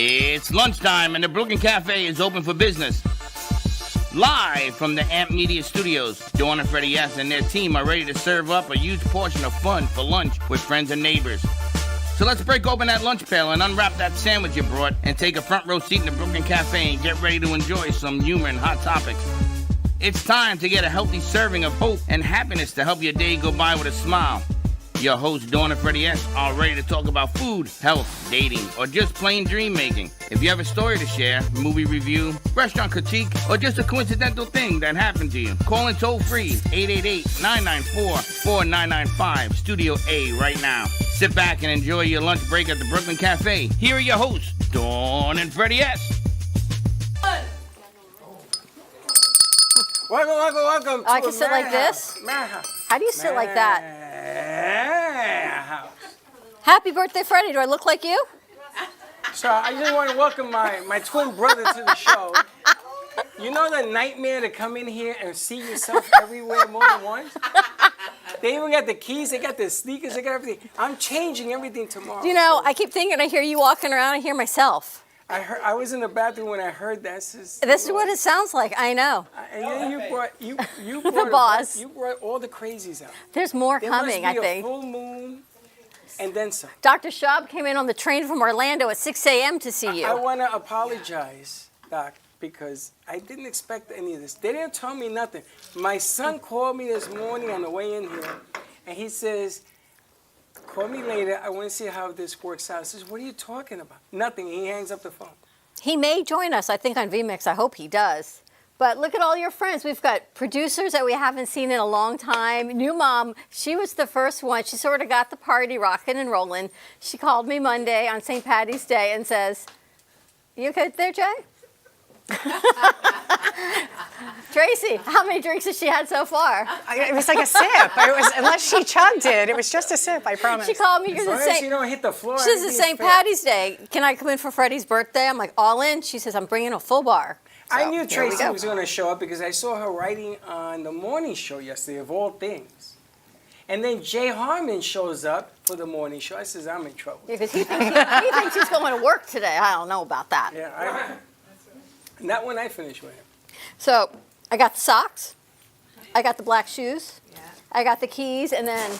It's lunchtime and the Brooklyn Cafe is open for business. Live from the Amp Media Studios, Dawn and Freddy S. and their team are ready to serve up a huge portion of fun for lunch with friends and neighbors. So let's break open that lunch pail and unwrap that sandwich you brought and take a front row seat in the Brooklyn Cafe and get ready to enjoy some humor and hot topics. It's time to get a healthy serving of hope and happiness to help your day go by with a smile. Your hosts, Dawn and Freddy S., are ready to talk about food, health, dating, or just plain dream making. If you have a story to share, movie review, restaurant critique, or just a coincidental thing that happened to you, call in toll free 888-994-4995, Studio A right now. Sit back and enjoy your lunch break at the Brooklyn Cafe. Here are your hosts, Dawn and Freddy S. Welcome. I can sit like this? How do you sit like that? Happy birthday, Freddy. Do I look like you? So I just want to welcome my twin brother to the show. You know the nightmare to come in here and see yourself everywhere more than once? They even got the keys, they got the sneakers, they got everything. I'm changing everything tomorrow. You know, I keep thinking I hear you walking around, I hear myself. I was in the bathroom when I heard that. This is what it sounds like, I know. And then you brought The boss. You brought all the crazies out. There's more coming, I There must be a think. full moon and then some. Dr. Schaub came in on the train from Orlando at 6 a.m. to see you. I want to apologize, Doc, because I didn't expect any of this. They didn't tell me nothing. My son called me this morning on the way in here, and he says, call me later. I want to see how this works out. I says, what are you talking about? Nothing. He hangs up the phone. He may join us, I think, on VMix. I hope he does. But look at all your friends. We've got producers that we haven't seen in a long time. New mom, she was the first one. She sort of got the party rocking and rolling. She called me Monday on St. Patty's Day and says, you okay there, Jay? Tracy, how many drinks has she had so far? It was like a sip. Unless she chugged it, it was just a sip, I promise. She called me. As long as you don't hit the floor. She says it's St. Patty's Day. Can I come in for Freddie's birthday? I'm like, all in? She says, I'm bringing a full bar. So, I knew Tracy was going to show up because I saw her writing on the morning show yesterday, of all things. And then Jay Harmon shows up for the morning show. I says, I'm in trouble. Yeah, because he thinks he's going to work today. I don't know about that. Yeah, not when I finish with him. So I got the socks. I got the black shoes. Yeah. I got the keys, and then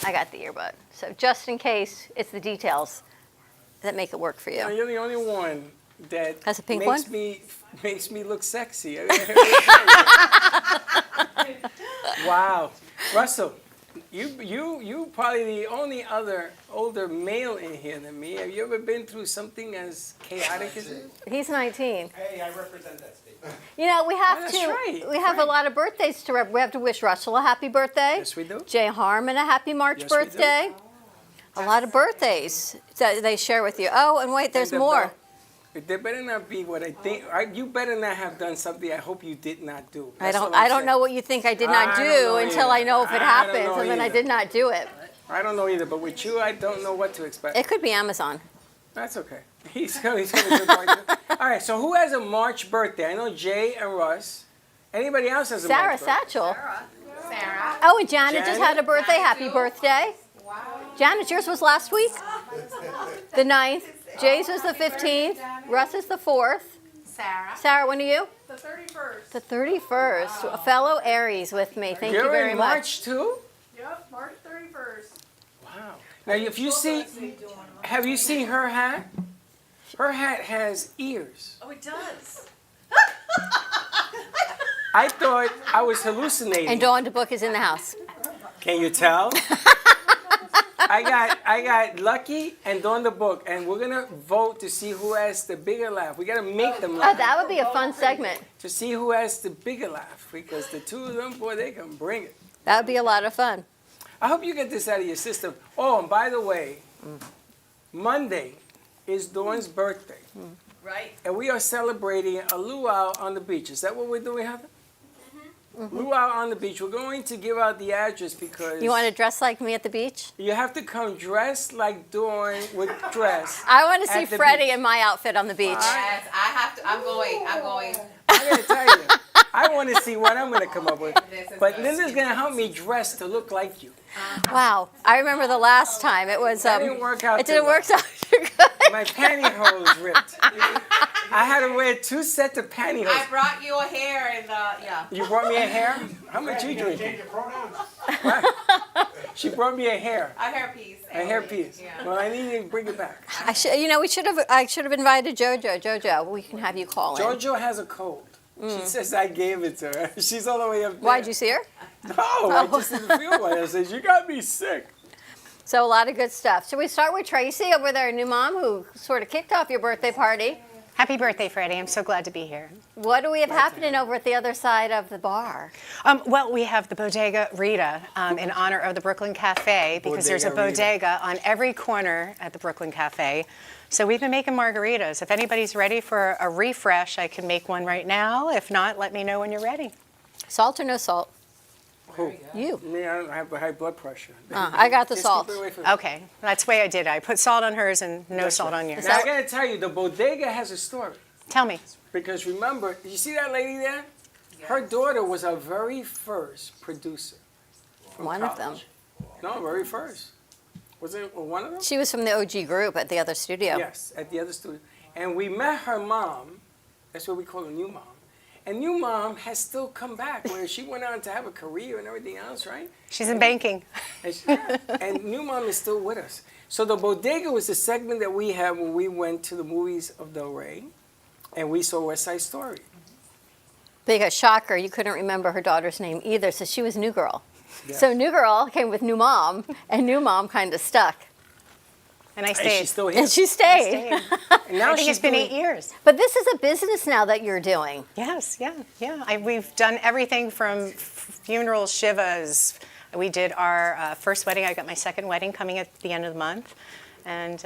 I got the earbud. So just in case, it's the details that make it work for you. Now, you're the only one that has a pink makes me look sexy. Wow, Russell, you probably the only other older male in here than me. Have you ever been through something as chaotic as this? He's 19. Hey, I represent that state. You know, we have That's to. right. We have a lot of birthdays to we have to wish Russell a happy birthday. Yes, we do. Jay Harmon a happy March Yes, we do. birthday. A lot of birthdays that they share with you. Oh, and wait, there's more. There better not be what I think. You better not have done something I hope you did not do. I don't know what you think I did not do until I know if it happens, and then I did not do it. I don't know either, but with you, I don't know what to expect. It could be Amazon. That's okay. He's going to do March. All right, so who has a March birthday? I know Jay and Russ. Anybody else has a Sarah March birthday? Satchel. Sarah. Oh, and Janet just Janet? had a birthday. Happy birthday. Wow. Janet, yours was last week? The 9th. Jay's was the 15th. Russ is the 4th. Sarah. Sarah, when are you? The 31st. The 31st. A fellow Aries with me. Thank you You're very in much. March too? Yep, March 31st. Wow. Now, if you see, have you seen her hat? Her hat has ears. Oh, it does. I thought I was hallucinating. And Dawn DeBook is in the house. Can you tell? I got Lucky and Dawn the Book, and we're gonna vote to see who has the bigger laugh. We gotta make them Oh, laugh that would be a fun segment. to see who has the bigger laugh, because the two of them, boy, they can bring it. That would be a lot of fun. I hope you get this out of your system. Oh, and by the way, Monday is Dawn's birthday, Right. and we are celebrating a luau on the beach. Is that what we're doing, Heather? Luau on the beach. We're going to give out the address because You want to dress like me at the beach? you have to come dressed like Dawn would dress. I want to see At the Freddie beach. in my outfit on the beach. Yes, I have to. I'm going. I gotta tell you, I want to see what I'm gonna come up with. This is But good. Linda's gonna help me dress to look like you. Wow. I remember the last time. It was That didn't work out It too didn't well. work out too good. my pantyhose ripped. I had to wear 2 sets of pantyhose. I brought you a hair and yeah. You brought me a hair? How much you drinking? What? She brought me a hair. A hairpiece. A hairpiece. Yeah. Well, I need to bring it back. I should have invited JoJo. JoJo, we can have you call in. JoJo has a cold. She says I gave it to her. She's all the way up there. Why'd you see her? No, I just didn't feel well. I said, you got me sick. So a lot of good stuff. Should we start with Tracy over there, new mom, who sort of kicked off your birthday party? Happy birthday, Freddy. I'm so glad to be here. What do we have happening over at the other side of the bar? Well, we have the Bodega Rita in honor of the Brooklyn Cafe because there's a Bodega Rita. bodega on every corner at the Brooklyn Cafe. So we've been making margaritas. If anybody's ready for a refresh, I can make one right now. If not, let me know when you're ready. Salt or no salt? Who? You. Me, I have high blood pressure. I got the Just salt. keep it away from me. Okay, that's the way I did it. I put salt on hers and no salt on yours. Now, I gotta tell you, the bodega has a story. Tell me. Because remember, you see that lady there? Her daughter was our very first producer. from One of them. college. No, very first. Was it one of them? She was from the OG group at the other studio. Yes, at the other studio. And we met her mom. That's what we call her new mom. And new mom has still come back, where she went on to have a career and everything else, right? She's in banking. And new mom is still with us. So the bodega was a segment that we had when we went to the movies of Del Rey, and we saw West Side Story. Big shocker, you couldn't remember her daughter's name either, so she was New Girl. Yes. So New Girl came with New Mom, and New Mom kind of stuck. And I And stayed. she's still here. And she stayed. And now I think she's it's been doing- 8 years. But this is a business now that you're doing. Yes, yeah. We've done everything from funerals, shivas. We did our first wedding. I got my second wedding coming at the end of the month. And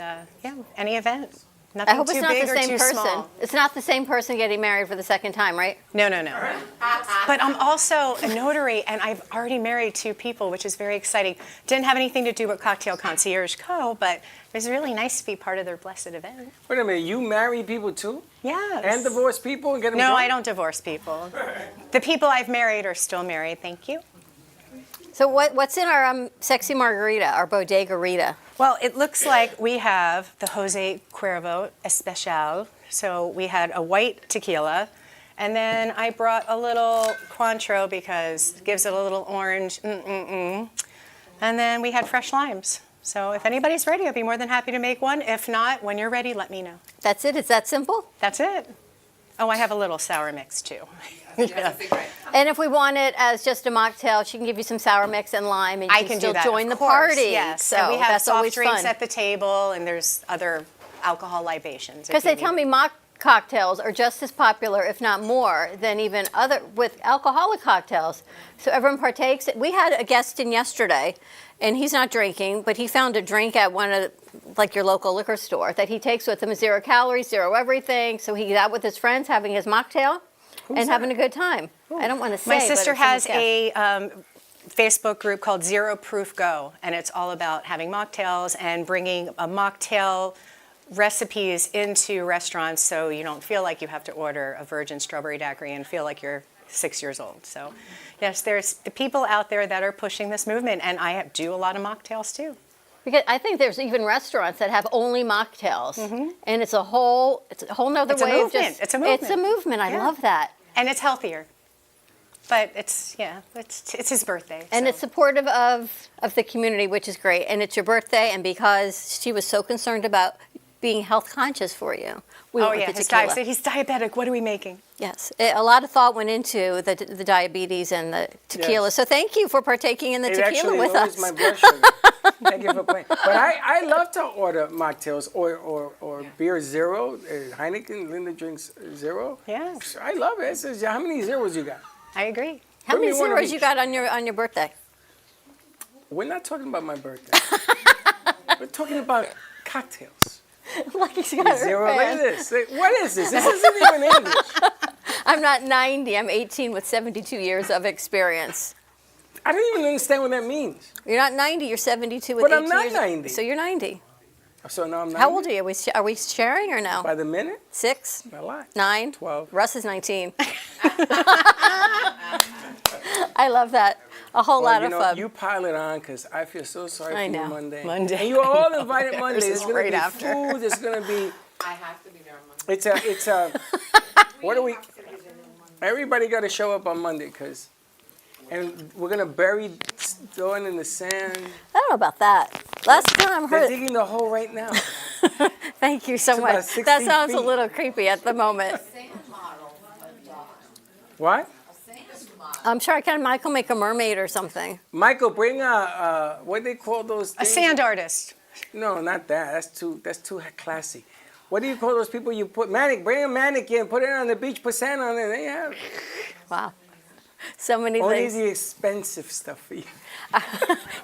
any event. Nothing I hope too it's not big the or same too person. small. It's not the same person getting married for the second time, right? No. But I'm also a notary, and I've already married 2 people, which is very exciting. Didn't have anything to do with Cocktail Concierge Co., but it was really nice to be part of their blessed event. Wait a minute, you marry people too? Yes. And divorce people and get them No, drunk? I don't divorce people. The people I've married are still married, thank you. So what's in our sexy margarita, our bodega Rita? Well, it looks like we have the Jose Cuervo Especial. So we had a white tequila, and then I brought a little Cointreau because it gives it a little orange. And then we had fresh limes. So if anybody's ready, I'd be more than happy to make one. If not, when you're ready, let me know. That's it? It's that simple? That's it. Oh, I have a little sour mix too. That's a secret. And if we want it as just a mocktail, she can give you some sour mix and lime, and you I can can still do that. join of the course, party. Yes, So and we have that's soft always drinks fun. at the table, and there's other alcohol libations. Because they tell me mock cocktails are just as popular, if not more, than even other with alcoholic cocktails. So everyone partakes. We had a guest in yesterday, and he's not drinking, but he found a drink at one of like your local liquor store that he takes with him, 0 calories, 0 everything. So he's out with his friends having his mocktail and having a good time. I don't want to say. My but sister it's has someone's guess. a Facebook group called Zero Proof Go, and it's all about having mocktails and bringing a mocktail recipes into restaurants so you don't feel like you have to order a virgin strawberry daiquiri and feel like you're 6 years old. So yes, there's people out there that are pushing this movement, and I do a lot of mocktails too. Because I think there's even restaurants that have only mocktails, and it's a whole nother It's a way of movement. just. It's a movement. It's a movement. I Yeah. love that. And it's healthier. But it's his birthday. And so. it's supportive of the community, which is great. And it's your birthday, and because she was so concerned about being health conscious for you, we Oh went yeah, with the his tequila. diet. He's diabetic. What are we making? Yes, a lot of thought went into the diabetes and the tequila. Yes. So thank you for partaking in the It tequila actually with lowers us. my blood sugar. Thank you for playing. But I love to order mocktails or beer 0. Heineken, Linda drinks 0. Yeah. I love it. It says, how many zeros you got? I agree. How Bring many me one of zeros you each. got on your birthday? We're not talking about my birthday. We're talking about cocktails. Like he's got her 0. Look fan. at this. What is this? This isn't even English. I'm not 90. I'm 18 with 72 years of experience. I don't even understand what that means. You're not 90. You're 72 with But 18 I'm not years. 90. So you're 90. So now I'm 90. How old are you? Are we sharing or no? By the minute? 6, A lot. 9, 12. Russ is 19. I love that. A whole lot you of know, fun. you pile it on because I feel so sorry I for you know. Monday. Monday. And you're all invited Monday. This is There's going to right be after. food. There's going to be... I have to be there on Monday. It's a... What do we... Everybody got to show up on Monday because... And we're going to bury Dawn in the sand. I don't know about that. Last time I They're heard. digging the hole right now. Thank you so It's about much. 60 That sounds a feet. little creepy at the moment. What? I'm sure I can. Michael make a mermaid or something. Michael, bring what do they call those A things? sand artist. No, not that. That's too classy. What do you call those people you put bring a mannequin, put it on the beach, put sand on it, there you have it. Wow. So many Only things. the expensive stuff for you.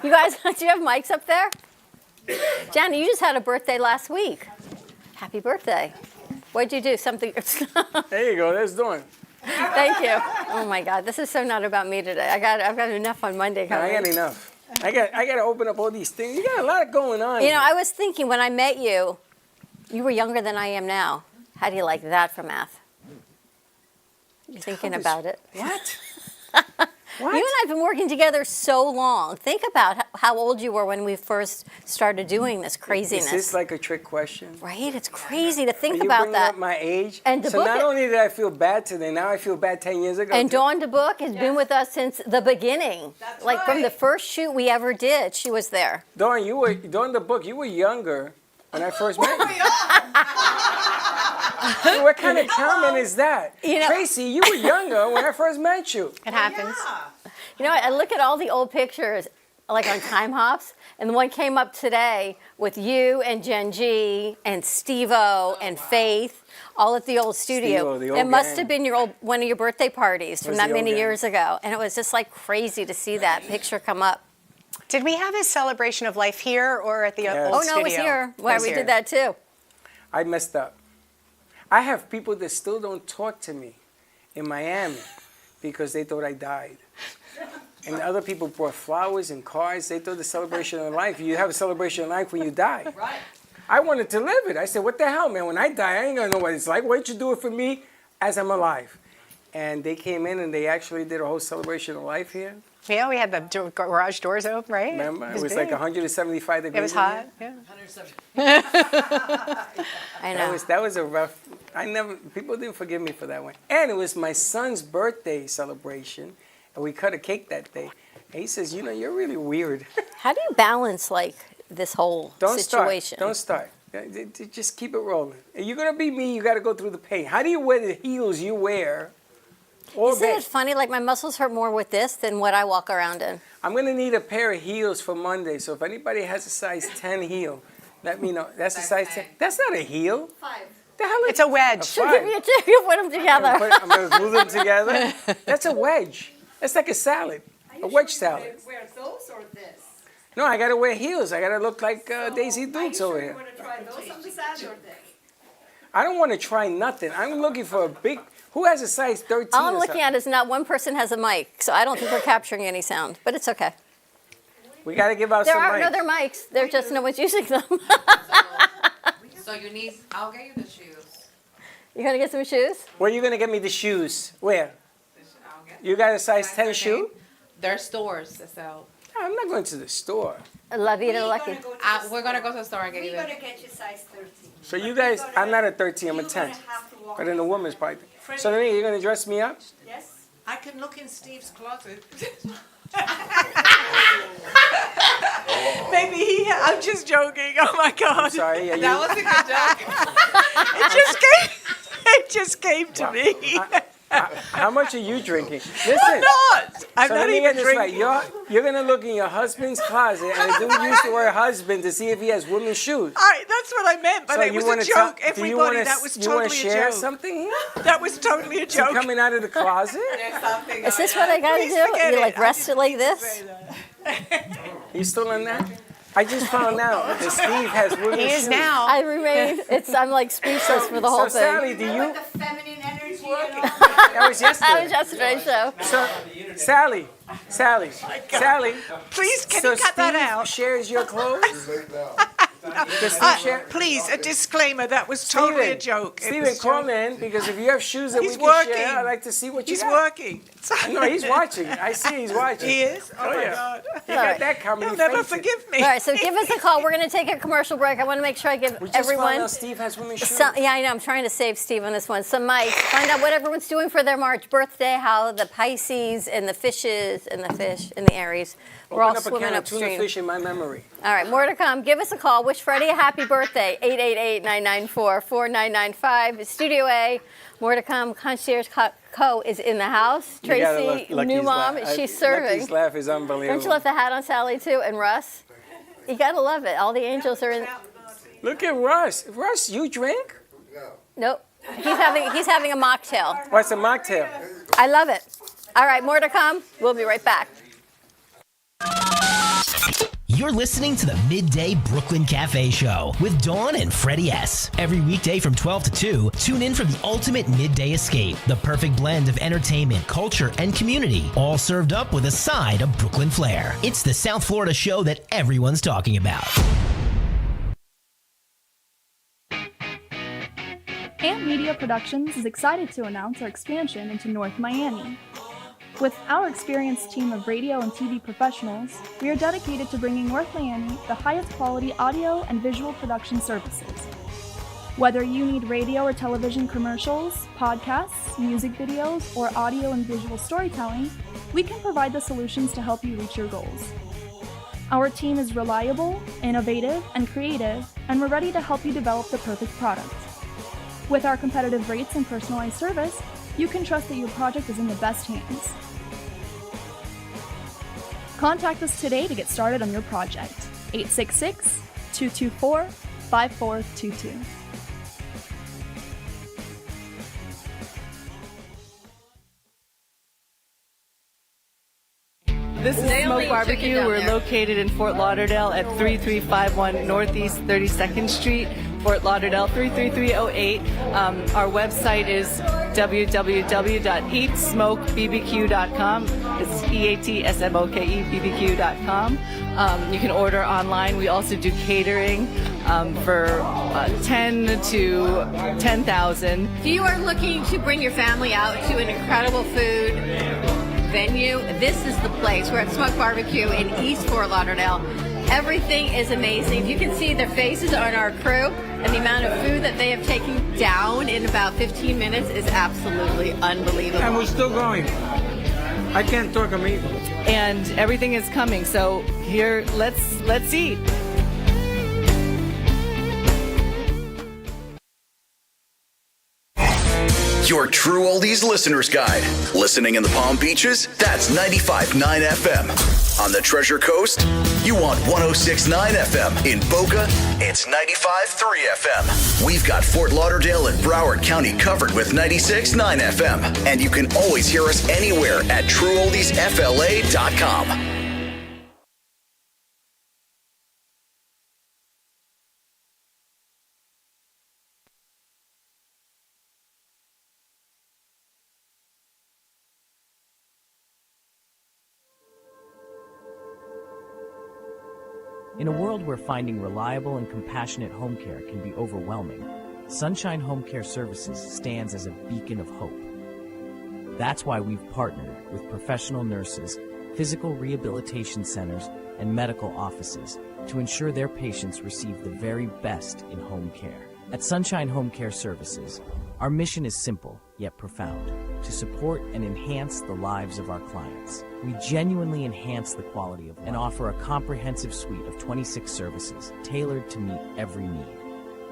You guys, do you have mics up there? Johnny, you just had a birthday last week. Happy birthday. What'd you do? Something. There you go, there's Dawn. Thank you. Oh my God, this is so not about me today. I've got enough on Monday I coming. got enough. I got to open up all these things. You got a lot going on. You know, I was thinking when I met you, you were younger than I am now. How do you like that for math? You're thinking about it. What? You and I have been working together so long. Think about how old you were when we first started doing this craziness. Is this like a trick question? Right? It's crazy to think Are you about bringing that. up my age? And the so book not it- only did I feel bad today, now I feel bad 10 years ago. And too. Dawn DeBook has been with us since the beginning. That's like from the right. first shoot we ever did, she was there. Dawn, Dawn the book, you were younger when I first met you. What kind of comment is that? You know- Tracy, you were younger when I first met you. It happens. You know, I look at all the old pictures, like on Time Hops, and the one came up today with you and Jen G and Steve-O and Faith, all at the old studio. Steve-O, the old it must gang. have been one of your birthday parties from Was that the old many gang. years ago, and it was just like crazy to see that picture come up. Did we have a celebration of life here or at the Yes. old Oh studio? no, it was here. It Where was we here. did that too. I messed up. I have people that still don't talk to me in Miami because they thought I died. And other people brought flowers and cards. They thought the celebration of life. You have a celebration of life when you die. Right. I wanted to live it. I said, what the hell, man? When I die, I ain't gonna know what it's like. Why don't you do it for me as I'm alive? And they came in and they actually did a whole celebration of life here. Yeah, we had the garage doors open, right? Remember? It was big. like 175 degrees. It was in hot. here. Yeah. I know. That was a rough. People didn't forgive me for that one. And it was my son's birthday celebration, and we cut a cake that day. And he says, you know, you're really weird. How do you balance like this whole Don't situation? start. Don't start. Just keep it rolling. If you're gonna be me, you got to go through the pain. How do you wear the heels you wear? All Isn't day? it funny? Like my muscles hurt more with this than what I walk around in. I'm gonna need a pair of heels for Monday. So if anybody has a size 10 heel, let me know. That's a size 10. That's not a heel. 5. The hell It's a wedge. She'll give me a tip. You put them together. I'm gonna glue them together. That's a wedge. That's like a salad. A wedge salad. Wear those or this? No, I gotta wear heels. I gotta look like Daisy Dukes over here. Want to try those on the side or this? I don't want to try nothing. I'm looking for a big. Who has a size 13? All I'm or looking something? at is not one person has a mic, so I don't think we're capturing any sound, but it's okay. We gotta give out There some are no mics. other mics. They're just no one's using them. So you need, I'll get you the shoes. You gonna get some shoes? Where are you gonna get me the shoes? Where? I'll get You got a size 10 13. shoe? There are stores that sell. I'm not going to the store. La Vida Lucky. We're going to go to the store and get you We're the. gonna get you size 13. So you guys, I'm not a 13. I'm a 10. But in the women's part. So then you're gonna dress me up? Yes? I can look in Steve's closet. Maybe I'm just joking. Oh my God. Sorry. Yeah, That was a good joke. It just came to me. How much are you drinking? I'm Listen. not. I'm So not let me even get this right. drinking. You're gonna look in your husband's closet and do use the word husband to see if he has women's shoes. That's what I meant, but So it you was wanna a joke. do you Everybody, wanna, that was you wanna totally a share joke. something here? That was totally a You joke. coming out of the closet? There's something. Is this what I gotta Please do? forget You like it. rest it like this? You still on that? I just found out that Steve has women's He shoes. is now. I remain. I'm like speechless for the whole So thing. Sally, do you? The feminine energy and all That was That was yesterday. yesterday's show. So, Sally. Please, can So you cut that Steve out? shares your clothes. Does Steve share? Please, a disclaimer. That was totally a joke. It Steven, was call joke. in, because if you have shoes that He's we can working. share, I'd like to see what you He's got. working. No, he's watching. I see he's watching. He is? Oh, my yeah. God. He got that coming. He'll He never fainted. forgive me. All right, so give us a call. We're going to take a commercial break. I want to make sure I give We just everyone. found out Steve has women's shoes. Yeah, I know. I'm trying to save Steve on this one. Some mics. Find out what everyone's doing for their March birthday, how the Pisces and the fishes and the fish and the Aries. We're all Open up a swimming can of tuna upstream. fish in my memory. All right, more to come. Give us a call. Wish Freddy a happy birthday. 888-994-4995. Studio A. More to come. Concierge Co. is in the house. You gotta Tracy, look, new Lucky's mom, laugh. she's serving. Lucky's laugh is unbelievable. Don't you love the hat on Sally too? And Russ? You gotta love it. All the angels are in. Look at Russ. Russ, you drink? Nope. He's having a mocktail. What's a mocktail? I love it. All right, more to come. We'll be right back. You're listening to the Midday Brooklyn Cafe Show with Dawn and Freddie S. Every weekday from 12 to 2, tune in for the ultimate midday escape. The perfect blend of entertainment, culture, and community, all served up with a side of Brooklyn flair. It's the South Florida show that everyone's talking about. Amp Media Productions is excited to announce our expansion into North Miami. With our experienced team of radio and TV professionals, we are dedicated to bringing North Miami the highest quality audio and visual production services. Whether you need radio or television commercials, podcasts, music videos, or audio and visual storytelling, we can provide the solutions to help you reach your goals. Our team is reliable, innovative, and creative, and we're ready to help you develop the perfect product. With our competitive rates and personalized service, you can trust that your project is in the best hands. Contact us today to get started on your project. 866-224-5422. This is Smoke Barbecue. We're located in Fort Lauderdale at 3351 Northeast 32nd Street, Fort Lauderdale 33308. Our website is www.eatsmokebbq.com. It's EATSMOKEBBQ.com. You can order online. We also do catering for 10 to 10,000. If you are looking to bring your family out to an incredible food venue, this is the place. We're at Smoke Barbecue in East Fort Lauderdale. Everything is amazing. You can see their faces on our crew, and the amount of food that they have taken down in about 15 minutes is absolutely unbelievable. And we're still going. I can't talk immediately. And everything is coming. So here, let's eat. Your True Oldies Listener's Guide. Listening in the Palm Beaches? That's 95.9 FM. On the Treasure Coast? You want 106.9 FM. In Boca? It's 95.3 FM. We've got Fort Lauderdale and Broward County covered with 96.9 FM. And you can always hear us anywhere at TrueOldiesFLA.com. In a world where finding reliable and compassionate home care can be overwhelming, Sunshine Home Care Services stands as a beacon of hope. That's why we've partnered with professional nurses, physical rehabilitation centers, and medical offices to ensure their patients receive the very best in home care. At Sunshine Home Care Services, our mission is simple yet profound: to support and enhance the lives of our clients. We genuinely enhance the quality of and offer a comprehensive suite of 26 services tailored to meet every need.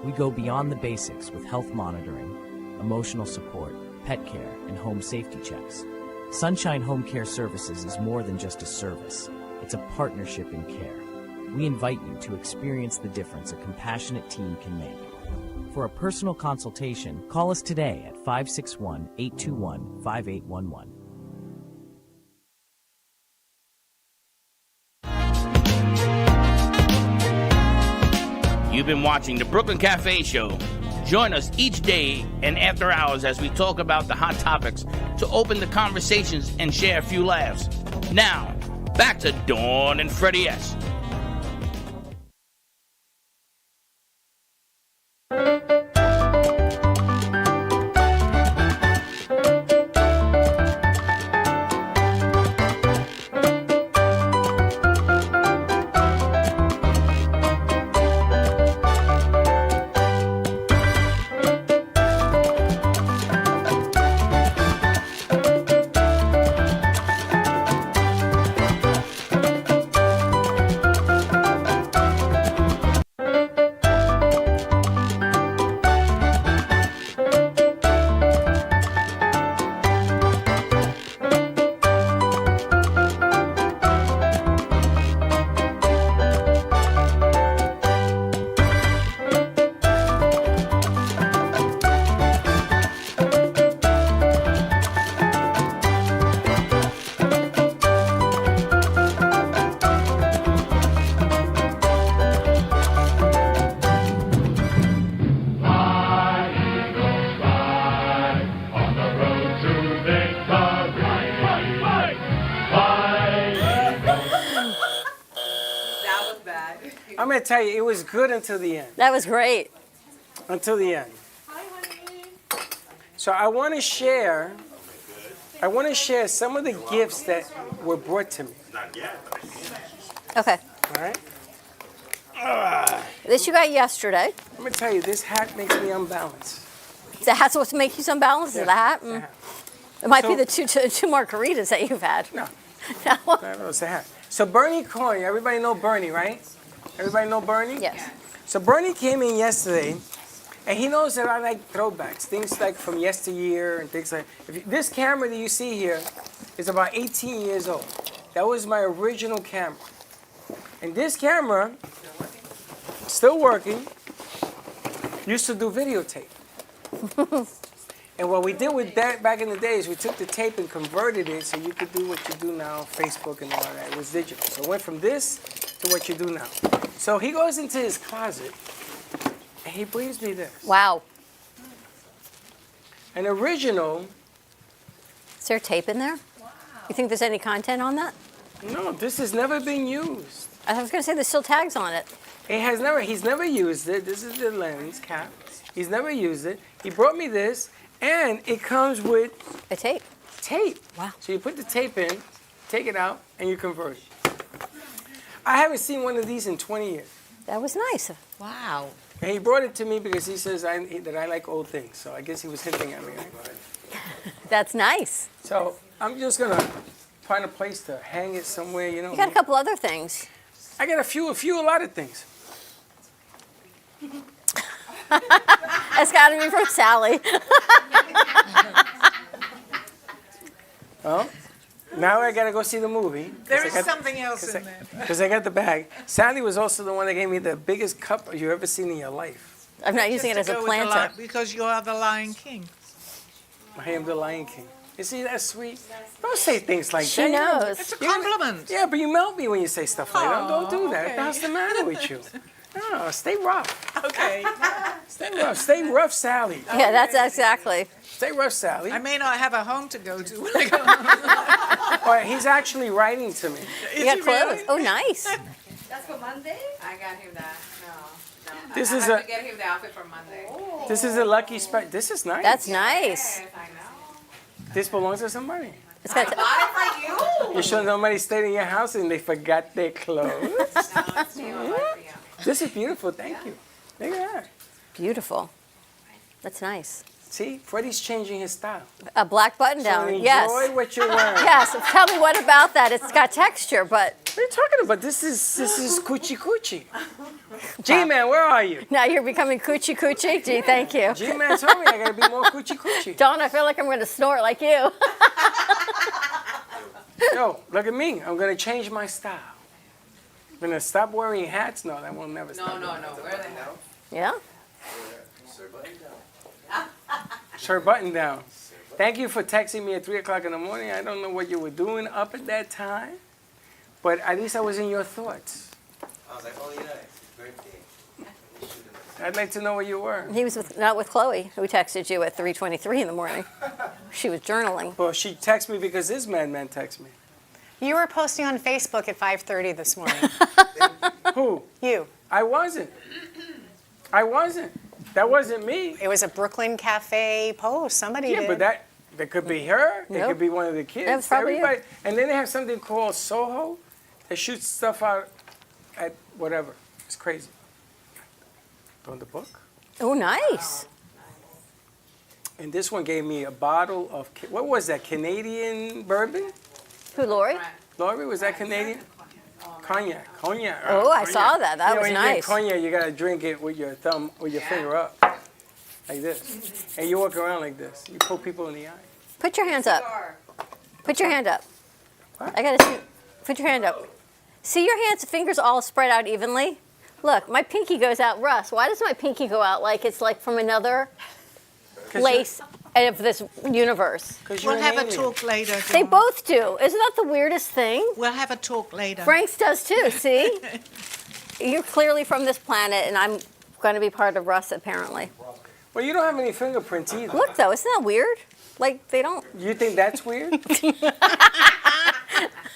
We go beyond the basics with health monitoring, emotional support, pet care, and home safety checks. Sunshine Home Care Services is more than just a service. It's a partnership in care. We invite you to experience the difference a compassionate team can make. For a personal consultation, call us today at 561-821-5811. You've been watching the Brooklyn Cafe Show. Join us each day and after hours as we talk about the hot topics to open the conversations and share a few laughs. Now, back to Dawn and Freddie S. I'm going to tell you, it was good until the end. That was great. Until the end. So I want to share some of the gifts that were brought to me. Okay. All right? This you got yesterday. I'm going to tell you, this hat makes me unbalanced. The hat's supposed to make you unbalanced? Is the hat? The hat. It might be the two margaritas that you've had. No. No. No, it's the hat. So Bernie Coyne, everybody know Bernie, right? Everybody know Bernie? Yes. So Bernie came in yesterday, and he knows that I like throwbacks, things like from yesteryear and things like. This camera that you see here is about 18 years old. That was my original camera. And this camera, still working, used to do videotape. And what we did with that back in the days, we took the tape and converted it so you could do what you do now, Facebook and all that. It was digital. So it went from this to what you do now. So he goes into his closet and he brings me this. Wow. An original. Is there tape in there? Wow. You think there's any content on that? No, this has never been used. I was going to say there's still tags on it. He's never used it. This is the lens cap. He's never used it. He brought me this, and it comes with a tape. Tape. Wow. So you put the tape in, take it out, and you convert it. I haven't seen one of these in 20 years. That was nice. Wow. And he brought it to me because he says that I like old things. So I guess he was hinting at me. Right? That's nice. So I'm just going to find a place to hang it somewhere, you know. You got a couple other things. I got a lot of things. It's got to be from Sally. Well, now I got to go see the movie. There is something else in there. Because I got the bag. Sally was also the one that gave me the biggest cup you've ever seen in your life. I'm not using it as a planter. Because you are the Lion King. I am the Lion King. You see, that's sweet. Don't say things like She that. knows. It's a compliment. Yeah, but you melt me when you say stuff like that. Don't do that. okay. What's the matter with you? No, stay rough. Okay. Stay rough. Stay rough, Sally. Yeah, that's exactly. Stay rough, Sally. I may not have a home to go to when I go. All right, he's actually writing to me. You got clothes. Oh, nice. That's for Monday? I got him that. No. This I is have to get him the outfit for Monday. This is a lucky spot. This is nice. That's nice. Yes, I know. This belongs to somebody. It's got I bought it for you. You sure nobody stayed in your house and they forgot their clothes? No, it's you. I like for you. This is beautiful. Thank you. Look at that. beautiful. That's nice. See, Freddy's changing his style. A black button down. So enjoy Yes. what you're wearing. Yes. Tell me what about that? It's got texture, but. What are you talking about? This is coochie coochie. G-Man, where are you? Now you're becoming coochie coochie. Gee, thank you. G-Man told me I gotta be more coochie coochie. Dawn, I feel like I'm going to snort like you. Yo, look at me. I'm gonna change my style. I'm gonna stop wearing hats. No, that will never stop. No. Where the hell? Yeah. Shirt button down. Thank you for texting me at 3 o'clock in the morning. I don't know what you were doing up at that time, but at least I was in your thoughts. I was like, oh yeah, it's his birthday. I'd like to know where you were. He was not with Chloe, who texted you at 3:23 in the morning. She was journaling. Well, she texted me because this madman texted me. You were posting on Facebook at 5:30 this morning. Who? You. I wasn't. I wasn't. That wasn't me. It was a Brooklyn Cafe post. Somebody Yeah, did. but that could be her. It Nope. could be one of the kids. That was probably you. Everybody. And then they have something called Soho that shoots stuff out at whatever. It's crazy. On the book. Oh, nice. And this one gave me a bottle of, what was that, Canadian bourbon? Who, Lori? Lori, was that Canadian? Cognac. Oh, I saw that. That was when nice. You drink cognac, you gotta drink it with your thumb, with your finger up, like this. And you walk around like this. You pull people in the eye. Put your hands up. Put your hand up. What? I gotta see. Put your hand up. See your hands, fingers all spread out evenly? Look, my pinky goes out. Russ, why does my pinky go out like it's like from another place of this universe? We'll have a talk later. They both do. Isn't that the weirdest thing? We'll have a talk later. Frank's does too, see? You're clearly from this planet, and I'm going to be part of Russ, apparently. Well, you don't have any fingerprints either. Look, though, isn't that weird? Like, they don't... You think that's weird?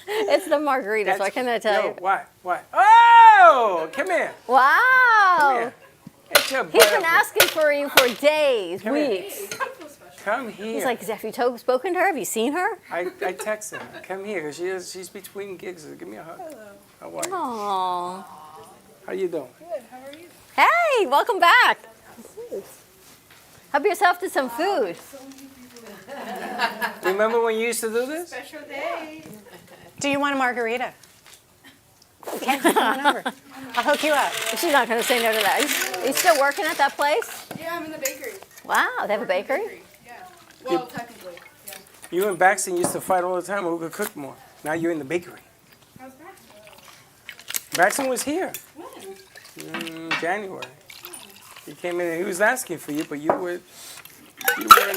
It's the margarita, so I cannot tell you. What? Oh! Russell, come here. Wow. Come here. Get your butt He's up been here. asking for you for days, Come here. weeks. Come here. He's like, have you spoken to her? Have you seen her? I texted her. Come here, because she's between gigs. Give me a hug. Hello. How are you? Aww. How you doing? Good, how are you? Hey, welcome back. Help yourself to some food. Remember when you used to do this? Special day. Do you want a margarita? Okay, come on over. I'll hook you up. She's not going to say no to that. Are you still working at that place? Yeah, I'm in the bakery. Wow, they have a bakery? Yeah. Well, technically, yeah. You and Baxton used to fight all the time who could cook more. Now you're in the bakery. How's that? Baxton was here When? in January. He came in and he was asking for you, but you were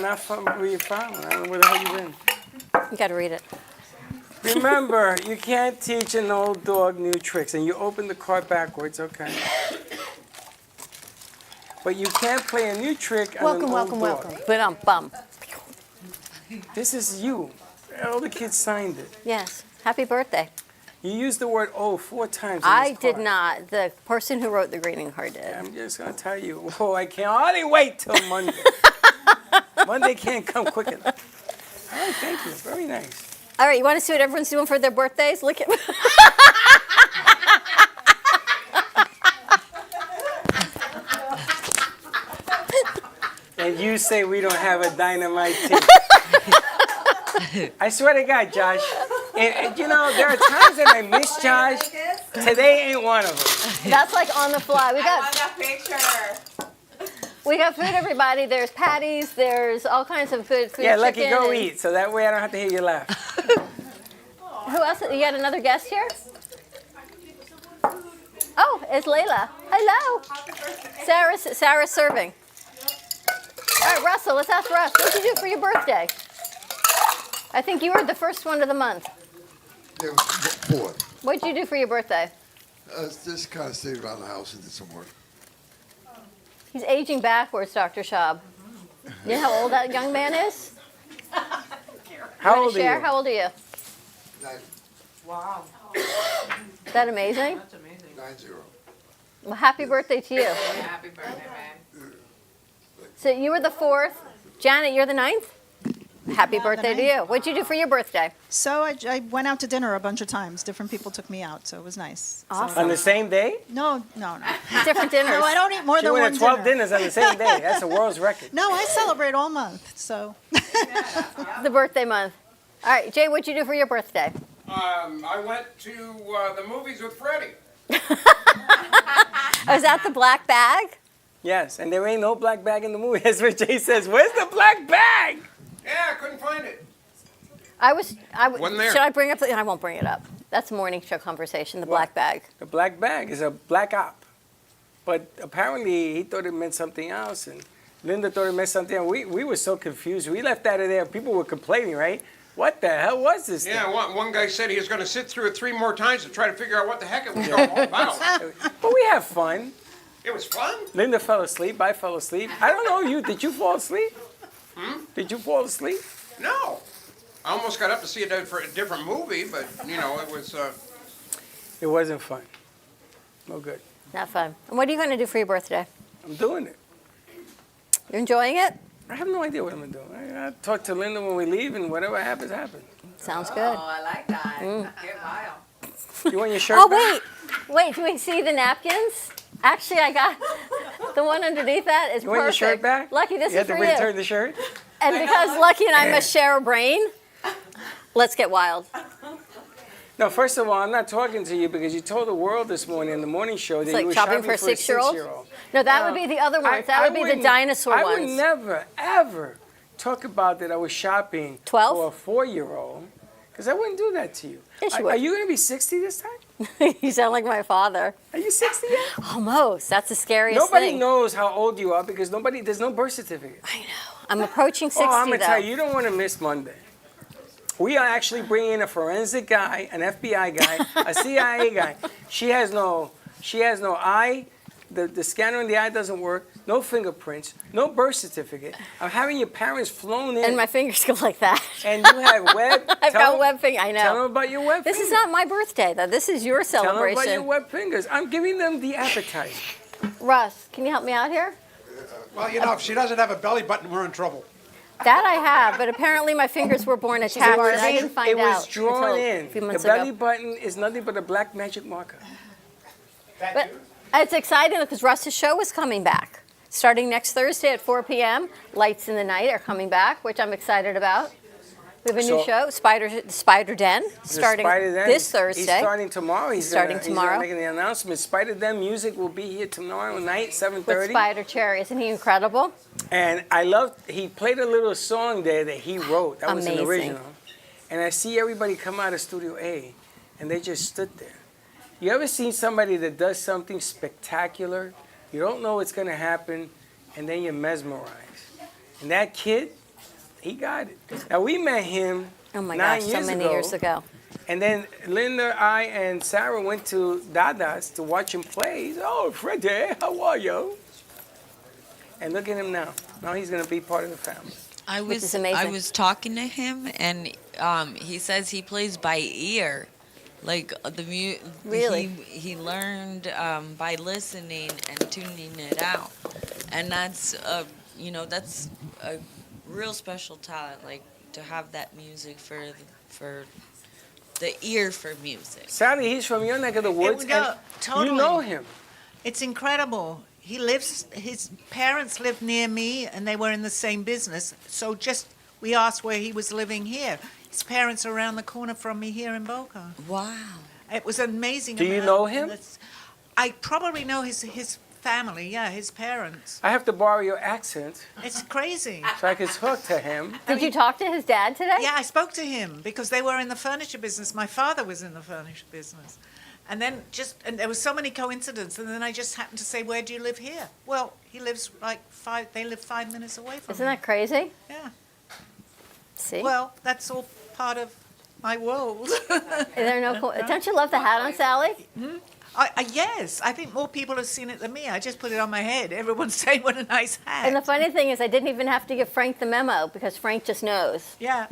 not from where you from. I don't know where the hell you been. You got to read it. Remember, you can't teach an old dog new tricks, and you open the cart backwards, okay? But you can't play a new trick on an old dog. But bum. This is you. All the kids signed it. Yes. Happy birthday. You used the word "oh" 4 times. I did not. The person who wrote the greeting card did. I'm just gonna tell you. Oh, I can't hardly wait till Monday. Monday can't come quick enough. All right, thank you. Very nice. All right, you want to see what everyone's doing for their birthdays? Look at. And you say we don't have a dynamite team. I swear to God, Josh. And, you know, there are times that I miss Josh. Today ain't one of them. That's like on the fly. I want that picture. We got food, everybody. There's patties. There's all kinds of good food. Yeah, Lucky, chicken go and- eat. So that way I don't have to hear you laugh. Who else? You got another guest here? Oh, it's Layla. Hello. Sarah's serving. All right, Russell, let's ask Russ. What did you do for your birthday? I think you were the first one of the month. It was 4th. What did you do for your birthday? Just kind of stayed around the house and did some work. He's aging backwards, Dr. Schaub. You know how old that young man is? How old are you? How old are you? 90. Wow. Is that amazing? That's amazing. 90. Well, happy birthday to you. Happy birthday, man. So you were the 4th. Janet, you're the 9th? Happy birthday to you. What'd you do for your birthday? So I went out to dinner a bunch of times. Different people took me out, so it was nice. Awesome. On the same day? No. Different dinners. No, I don't eat more She than went one to 12 dinner. dinners on the same day. That's a world's record. No, I celebrate all month, so. The birthday month. All right, Jay, what'd you do for your birthday? I went to the movies with Freddy. Oh, is that the black bag? Yes, and there ain't no black bag in the movie. That's what Jay says. Where's the black bag? Yeah, I couldn't find it. Wasn't there. Should I bring up I won't bring it up. That's a morning show conversation, the black bag. The black bag is a black op. But apparently he thought it meant something else, and Linda thought it meant something else. We were so confused. We left out of there. People were complaining, right? What the hell was this Yeah, thing? one guy said he was going to sit through it 3 more times to try to figure out what the heck it was all about. But we have fun. It was fun. Linda fell asleep. I fell asleep. I don't know you. Did you fall asleep? Did you fall asleep? No. I almost got up to see a different movie, but, you know, it was... It wasn't fun. No good. Not fun. And what are you going to do for your birthday? I'm doing it. You're enjoying it? I have no idea what I'm going to do. I talk to Linda when we leave, and whatever happens, happens. Sounds good. Oh, I like that. Get wild. You want your shirt Oh, back? wait. Do we see the napkins? Actually, I got the one underneath that is You want your perfect. shirt back? Lucky, this You is have for to you. return the shirt? And because Lucky and I must share a brain, let's get wild. No, first of all, I'm not talking to you because you told the world this morning in the morning show that It's like you were shopping for a 6-year-old? No, that would be the other ones. That would be the wouldn't- dinosaur I ones. would never, ever talk about that I was shopping 12? for a 4-year-old because I wouldn't do that to you. Yes, you Are would. you going to be 60 this time? You sound like my father. Are you 60 yet? Almost. That's the scariest Nobody thing. knows how old you are because there's no birth certificate. I know. I'm approaching 60, Oh, I'm going to though. tell you, you don't want to miss Monday. We are actually bringing in a forensic guy, an FBI guy, a CIA guy. She has no eye, the scanner in the eye doesn't work. No fingerprints. No birth certificate. I'm having your parents flown in. And my fingers go like that. And you have web. I've got web fingers. I know. Tell them about your web This fingers. is not my birthday, though. This is your Tell them celebration. about your web fingers. I'm giving them the appetizer. Russ, can you help me out here? Well, you know, if she doesn't have a belly button, we're in trouble. That I have, but apparently my fingers were born attached, and I didn't find It out was drawn until in. a few The months belly ago. button is nothing but a black magic marker. But it's exciting because Russ's show is coming back. Starting next Thursday at 4 p.m., Lights in the Night are coming back, which I'm excited about. We have a new show, Spider Den, starting this Thursday. He's starting tomorrow. He's starting tomorrow. He's making the announcement. Spider Den music will be here tomorrow night, 7:30. With Spider Cherry. Isn't he incredible? And I love, he played a little song there that he wrote. That was an Amazing. original. And I see everybody come out of Studio A, and they just stood there. You ever seen somebody that does something spectacular? You don't know what's going to happen, and then you're mesmerized. And that kid, he got it. Now, we met him Oh my 9 gosh, years so many ago. years ago. And then Linda, I, and Sarah went to Dada's to watch him play. He said, "Oh, Freddy, how are you?" And look at him now. Now he's going to be part of the family. I Which is was amazing. I was talking to him, and he says he plays by ear, like Really? He learned by listening and tuning it out, and that's that's a real special talent, like to have that music for the ear for music. Sally, he's from your neck of the woods, and totally. you know him. It's incredible. His parents lived near me, and they were in the same business. So we asked where he was living here. His parents are around the corner from me here in Boca. Wow. It was amazing. Do you know him? I probably know his family, his parents. I have to borrow your accent It's crazy. so I can talk to him. Did you talk to his dad today? Yeah, I spoke to him because they were in the furniture business. My father was in the furniture business. And then and there was so many coincidences, and then I just happened to say, "Where do you live here?" Well, he lives they live 5 minutes away from Isn't me. that crazy? Yeah. See? Well, that's all part of my world. Is there don't you love the hat on, Sally? Yes, I think more people have seen it than me. I just put it on my head. Everyone's saying, "What a nice hat." And the funny thing is I didn't even have to give Frank the memo because Frank just knows. Yeah.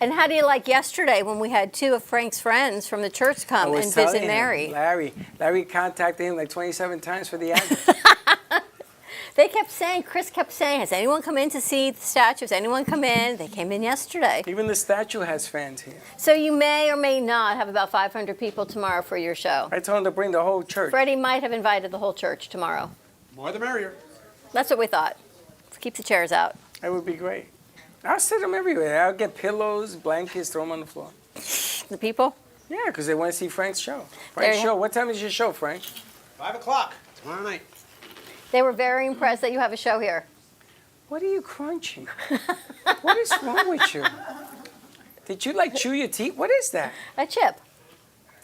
And how do you like yesterday when we had two of Frank's friends from the church I come was and telling visit him, Mary? Larry contacted him like 27 times for the address. Chris kept saying, has anyone come in to see the statue? Has anyone come in? They came in yesterday. Even the statue has fans here. So you may or may not have about 500 people tomorrow for your show. I told him to bring the whole church. Freddie might have invited the whole church tomorrow. More the merrier. That's what we thought. Let's keep the chairs out. That would be great. I'll set them everywhere. I'll get pillows, blankets, throw them on the floor. The people? Yeah, because they want to see Frank's show. There Frank's you show. have- What time is your show, Frank? 5 o'clock tomorrow night. They were very impressed that you have a show here. What are you crunching? What is wrong with you? Did you chew your teeth? What is that? A chip.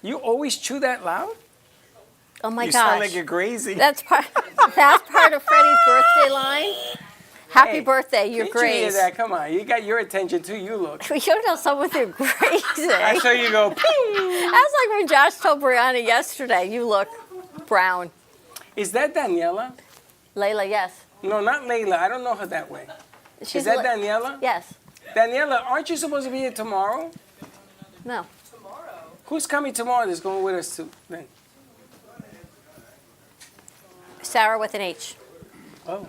You always chew that loud? Oh my you gosh. sound like you're crazy. That's part of Freddie's birthday line. Happy Hey, birthday, you're can't you hear Grace. that? Come on, you got your attention too. You look. You don't tell someone they're crazy. I saw you go. That's like when Josh told Brianna yesterday, you look brown. Is that Daniela? Layla, yes. No, not Layla. I don't know her that way. Is that Daniela? Yes. Daniela, aren't you supposed to be here tomorrow? No. Who's coming tomorrow that's going with us to then? Sarah with an H. Oh.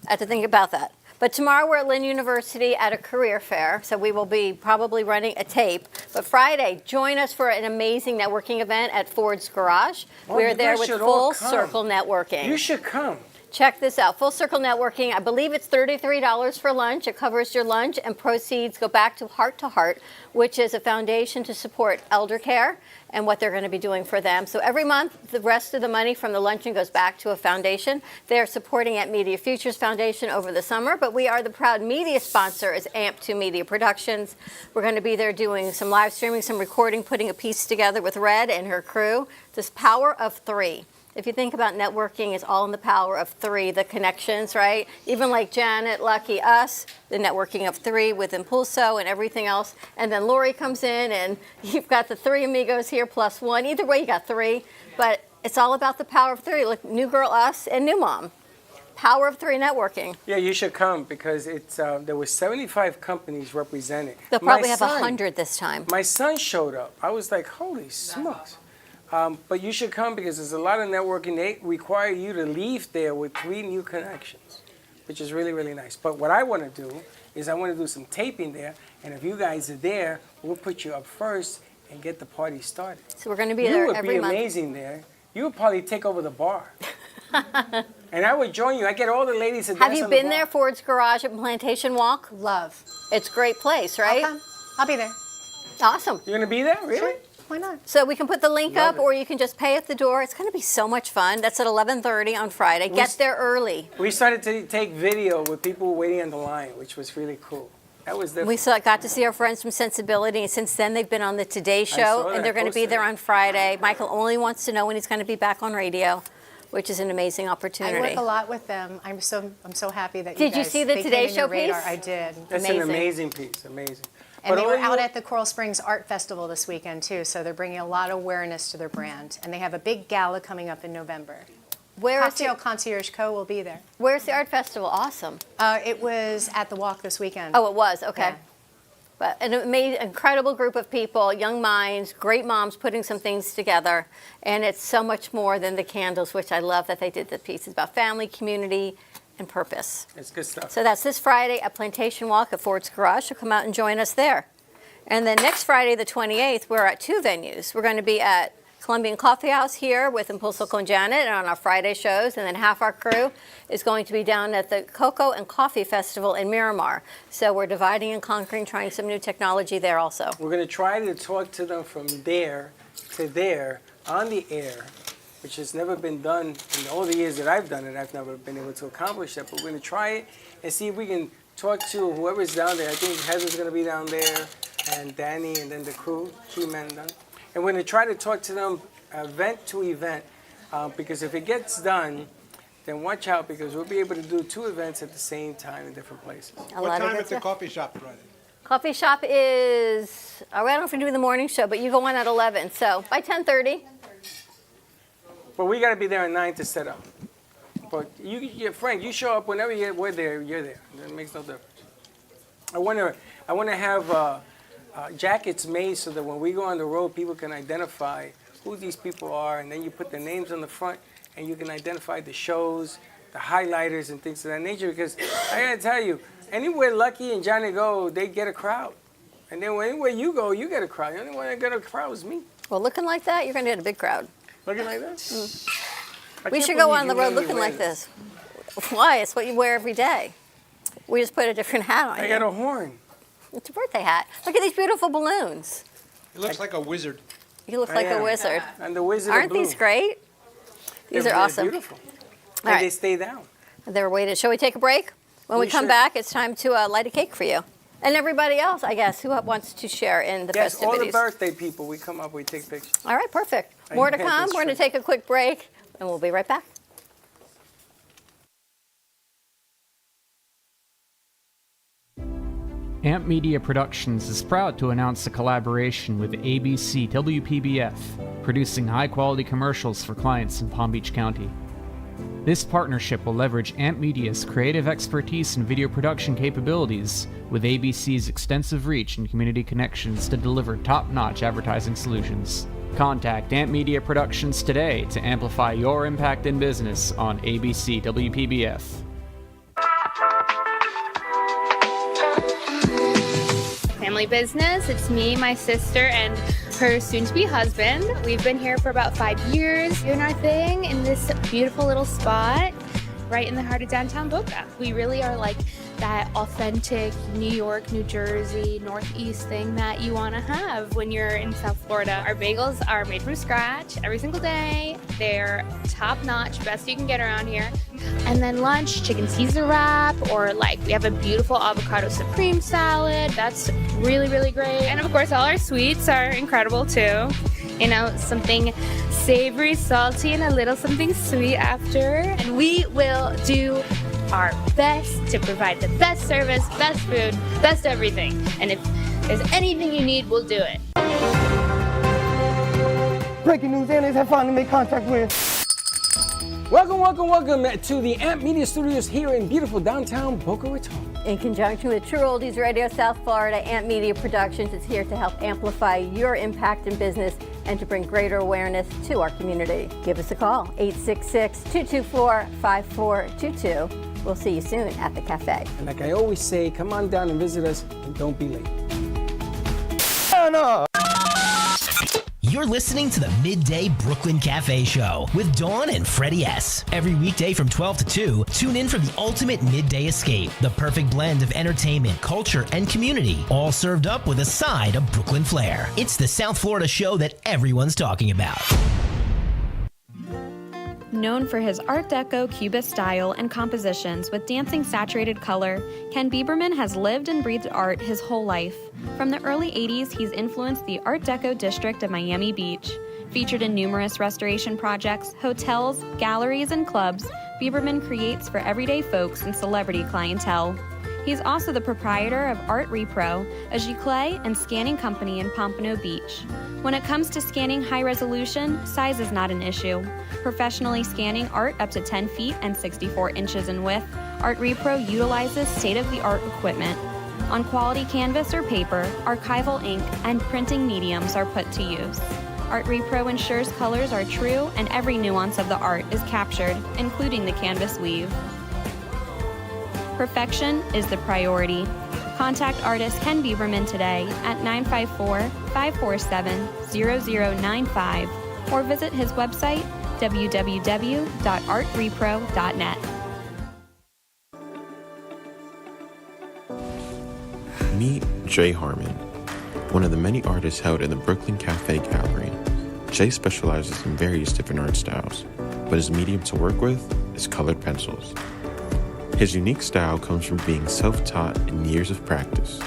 I have to think about that. But tomorrow we're at Lynn University at a career fair, so we will be probably running a tape. But Friday, join us for an amazing networking event at Ford's Garage. Oh, we're you there guys with should all Full come. Circle Networking. You should come. Check this out. Full Circle Networking, I believe it's $33 for lunch. It covers your lunch, and proceeds go back to Heart, which is a foundation to support elder care and what they're going to be doing for them. So every month, the rest of the money from the luncheon goes back to a foundation. They're supporting at Media Futures Foundation over the summer, but we are the proud media sponsor as AMP2 Media Productions. We're going to be there doing some live streaming, some recording, putting a piece together with Red and her crew. This power of three. If you think about networking, it's all in the power of three, the connections, right? Even like Janet, Lucky, us, the networking of three with Impulso and everything else. And then Lori comes in and you've got the three amigos here plus one. Either way, you got three. But It's all about the power of three. Look, New Girl, us, and New Mom. Power of three networking. Yeah, you should come because it's there were 75 companies represented. They'll probably have 100 this time. My son showed up. I was like, holy smokes. But you should come because there's a lot of networking. They require you to leave there with 3 new connections, which is really, really nice. But what I want to do is I want to do some taping there. And if you guys are there, we'll put you up first and get the party started. So we're going to be there every month. You would be amazing there. You would probably take over the bar. And I would join you. I get all the ladies to dance Have you on the been bar. there, Ford's Garage at Plantation Walk? Love. It's a great place, right? I'll come. I'll be there. Awesome. You're going to be there? Really? Sure. Why not? So we can put the link Love up, it. or you can just pay at the door. It's going to be so much fun. That's at 11:30 on Friday. Get there early. We started to take video with people waiting on the line, which was really cool. That was different. We got to see our friends from Sensibility, and since then they've been on the Today saw Show, that. and they're going to be Posted there it. on Friday. Michael only wants to know when he's going to be back on radio, which is an amazing I opportunity. work a lot with them. I'm so happy that Did you guys, see the they Today came in Show your radar. piece? I did. That's Amazing. an amazing piece. Amazing. And they all were you- out at the Coral Springs Art Festival this weekend too, so they're bringing a lot of awareness to their brand. And they have a big gala coming up in November. Where is Cocktail the, Concierge Co. will be there. Where's the art festival? Awesome. It was at the Walk this weekend. Oh, it was? Okay. Yeah. But an incredible group of people, young minds, great moms putting some things together. And it's so much more than the candles, which I love that they did the piece. It's about family, community, and purpose. It's good stuff. So that's this Friday at Plantation Walk at Ford's Garage. So come out and join us there. And then next Friday, the 28th, we're at 2 venues. We're going to be at Colombian Coffee House here with Impulso con Janet and on our Friday shows. And then half our crew is going to be down at the Cocoa and Coffee Festival in Miramar. So we're dividing and conquering, trying some new technology there also. We're going to try to talk to them from there to there on the air, which has never been done in all the years that I've done it. I've never been able to accomplish that. But we're going to try it and see if we can talk to whoever's down there. I think Heather's going to be down there, and Danny, and then the crew, Key Men done. And we're going to try to talk to them event to event, because if it gets done, then watch out, because we'll be able to do 2 events at the same time in different places. What time at the coffee shop Friday? Coffee shop is, I don't know if we're doing the morning show, but you go on at 11. So by 10:30. But we got to be there at 9 to set up. But Frank, you show up whenever we're there. You're there. It makes no difference. I want to have jackets made so that when we go on the road, people can identify who these people are, and then you put their names on the front, and you can identify the shows, the highlighters, and things of that nature. Because I got to tell you, anywhere Lucky and Johnny go, they get a crowd. And then anywhere you go, you get a crowd. The only one that get a crowd is me. Well, looking like that, you're going to get a big crowd. Looking like that? We should go on the road looking like this. Why? It's what you wear every day. We just put a different hat on I you. got a horn. It's a birthday hat. Look at these beautiful balloons. It looks like a wizard. You look like a wizard. And the wizard Aren't of blue. these great? These They're are awesome. beautiful. All And right. they stay down. They're waiting. Shall we take a break? When we come sure. back, it's time to light a cake for you. And everybody else, I guess, who wants to share in the Yes, all festivities. the birthday people, we come up, we take pictures. All right, perfect. I More to think come. that's We're going to true. take a quick break, and we'll be right back. Amp Media Productions is proud to announce a collaboration with ABC WPBF, producing high-quality commercials for clients in Palm Beach County. This partnership will leverage Amp Media's creative expertise and video production capabilities with ABC's extensive reach and community connections to deliver top-notch advertising solutions. Contact Amp Media Productions today to amplify your impact in business on ABC WPBF. Family business. It's me, my sister, and her soon-to-be husband. We've been here for about 5 years, doing our thing in this beautiful little spot right in the heart of downtown Boca. We really are like that authentic New York, New Jersey, Northeast thing that you want to have when you're in South Florida. Our bagels are made from scratch every single day. They're top-notch, best you can get around here. And then lunch, chicken Caesar wrap, or like we have a beautiful avocado supreme salad. That's really, really great. And of course, all our sweets are incredible too. You know, something savory, salty, and a little something sweet after. And we will do our best to provide the best service, best food, best everything. And if there's anything you need, we'll do it. breaking news, aliens have finally made contact with. Welcome to the AMP Media Studios here in beautiful downtown Boca Raton. In conjunction with True Oldies Radio South Florida, AMP Media Productions is here to help amplify your impact in business and to bring greater awareness to our community. Give us a call, 866-224-5422. We'll see you soon at the cafe. And like I always say, come on down and visit us and don't be late. You're listening to the Midday Brooklyn Cafe Show with Dawn and Freddy S. Every weekday from 12 to 2, tune in for the ultimate midday escape. The perfect blend of entertainment, culture, and community, all served up with a side of Brooklyn flair. It's the South Florida show that everyone's talking about. Known for his Art Deco Cubist style and compositions with dancing saturated color, Ken Bieberman has lived and breathed art his whole life. From the early 80s, he's influenced the Art Deco district of Miami Beach. Featured in numerous restoration projects, hotels, galleries, and clubs, Bieberman creates for everyday folks and celebrity clientele. He's also the proprietor of Art Repro, a giclée and scanning company in Pompano Beach. When it comes to scanning high resolution, size is not an issue. Professionally scanning art up to 10 feet and 64 inches in width, Art Repro utilizes state-of-the-art equipment. On quality canvas or paper, archival ink and printing mediums are put to use. Art Repro ensures colors are true and every nuance of the art is captured, including the canvas weave. Perfection is the priority. Contact artist Ken Bieberman today at 954-547-0095 or visit his website www.artrepro.net. Meet Jay Harmon, one of the many artists held in the Brooklyn Cafe Gallery. Jay specializes in various different art styles, but his medium to work with is colored pencils. His unique style comes from being self-taught and years of practice.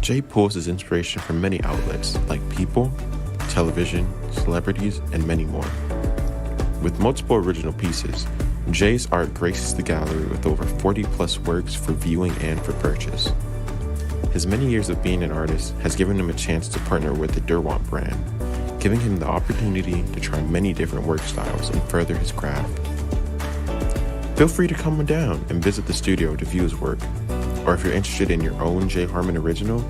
Jay pulls his inspiration from many outlets like people, television, celebrities, and many more. With multiple original pieces, Jay's art graces the gallery with over 40-plus works for viewing and for purchase. His many years of being an artist has given him a chance to partner with the Derwent brand, giving him the opportunity to try many different work styles and further his craft. Feel free to come down and visit the studio to view his work, or if you're interested in your own Jay Harmon original,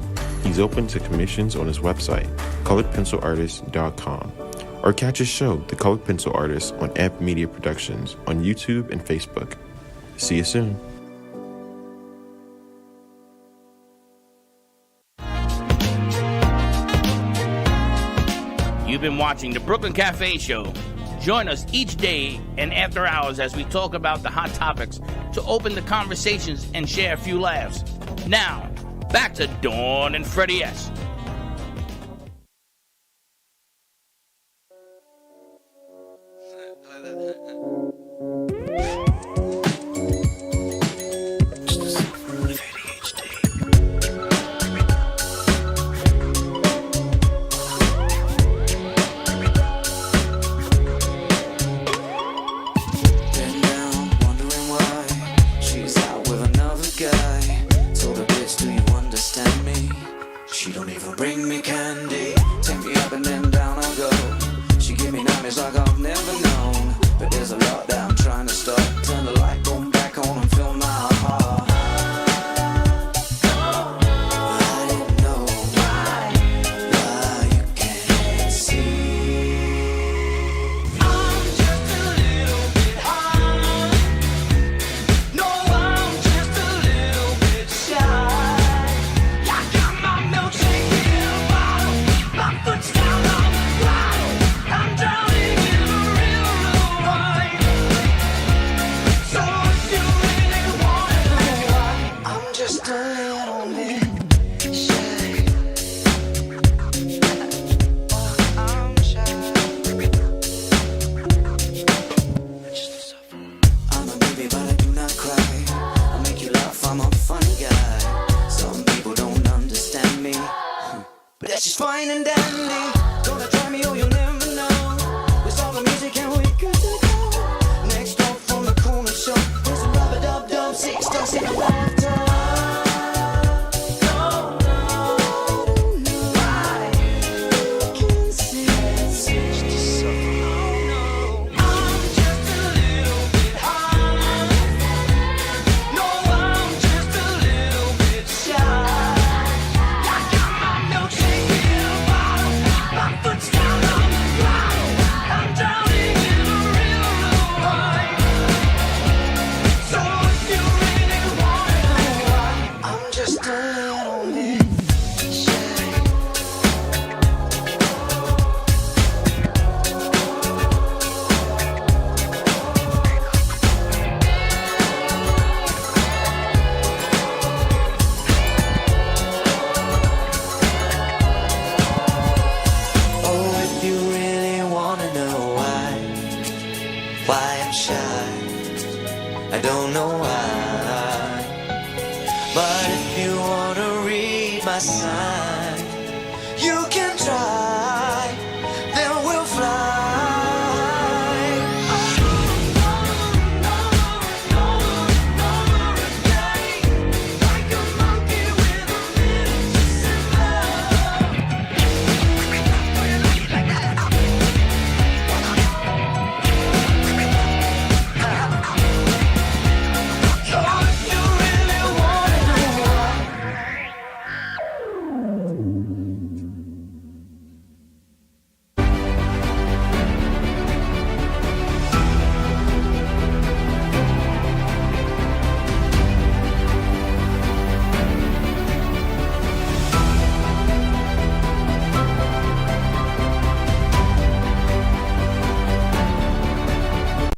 he's open to commissions on his website, coloredpencilartist.com, or catch his show, The Colored Pencil Artist, on AMP Media Productions on YouTube and Facebook. See you soon. You've been watching the Brooklyn Cafe Show. Join us each day and after hours as we talk about the hot topics to open the conversations and share a few laughs. Now, back to Dawn and Freddy S. don't know why. But if you wanna read my sign, you can try, then we'll fly.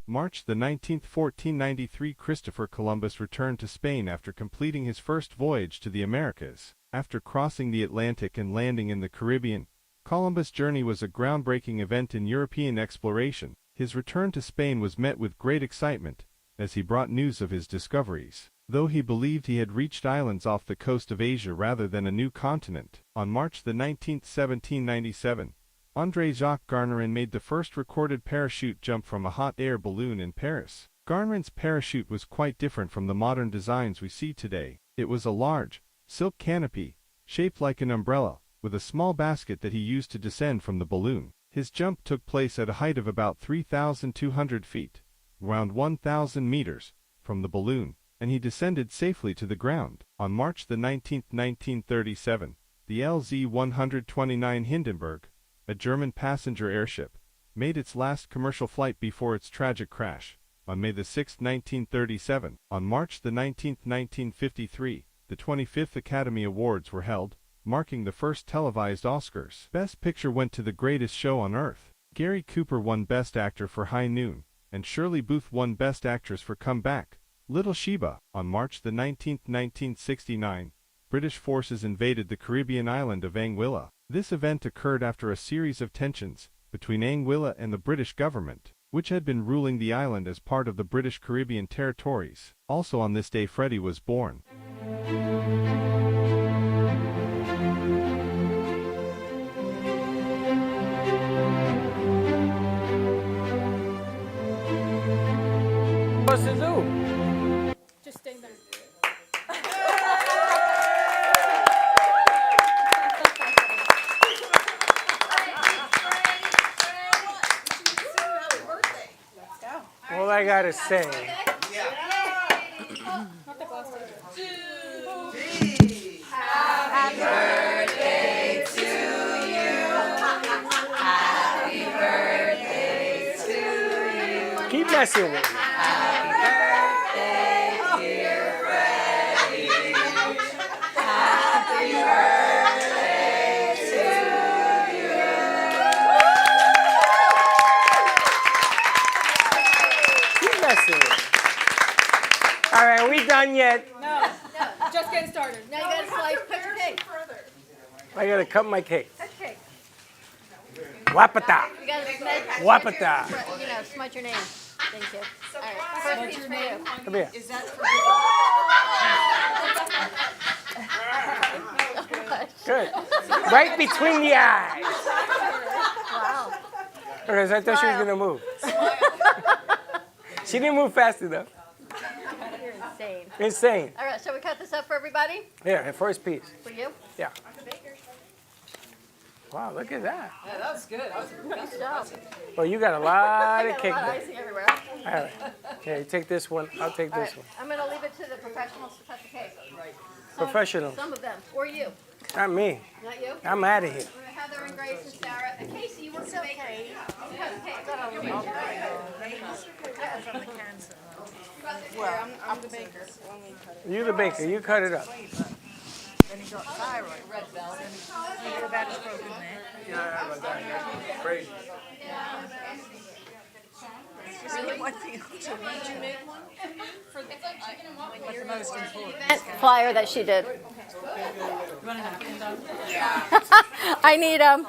March the 19th, 1493, Christopher Columbus returned to Spain after completing his first voyage to the Americas. After crossing the Atlantic and landing in the Caribbean, Columbus' journey was a groundbreaking event in European exploration. His return to Spain was met with great excitement, as he brought news of his discoveries. Though he believed he had reached islands off the coast of Asia rather than a new continent. On March the 19th, 1797, André-Jacques Garnerin made the first recorded parachute jump from a hot air balloon in Paris. Garnerin's parachute was quite different from the modern designs we see today. It was a large, silk canopy, shaped like an umbrella, with a small basket that he used to descend from the balloon. His jump took place at a height of about 3,200 feet, around 1,000 meters, from the balloon, and he descended safely to the ground. On March the 19th, 1937, the LZ-129 Hindenburg, a German passenger airship, made its last commercial flight before its tragic crash. On May 6, 1937, on March the 19th, 1953, the 25th Academy Awards were held, marking the first televised Oscars. Best Picture went to The Greatest Show on Earth. Gary Cooper won Best Actor for High Noon, and Shirley Booth won Best Actress for Come Back, Little Sheba. On March the 19th, 1969, British forces invaded the Caribbean island of Anguilla. This event occurred after a series of tensions between Anguilla and the British government, which had been ruling the island as part of the British Caribbean territories. Also on this day Freddy was born. What's to do? Just stay there. All I gotta say. Happy birthday to you. Happy birthday to you. Keep messing with me. Happy birthday, dear Freddy. Happy birthday to you. Keep messing with me. All right, are we done yet? No, just getting started. Now you gotta slice, cut your cake. I gotta cut my cake. Cut cake. Wapata. You gotta Wapata. you know, smudge your name. Thank you. All right, first piece for you. Come here. Is that Good. Right between the eyes. Wow. Because I thought she was gonna move. She didn't move fast enough. You're insane. Insane. All right, shall we cut this up for everybody? Here, the first piece. For you? Yeah. Wow, look at that. Yeah, that was good. That was Nice job. Well, you got a lot I of got cake a lot of there. icing everywhere. All right. Here, you take this one. I'll take All this right, one. I'm gonna leave it to the professionals to cut the cake. Professionals. Some of them, or you. Not me. Not you? I'm out of here. Heather and Grace and Sarah. And Casey, you work the bakery. You cut the cake. from the cancer? Well, I'm the baker. You the baker. You cut it up. Then he got thyroid. Red belt. And that is broken there. Yeah, crazy. Really? One thing to What's the most important? Flyer that she did. I need them.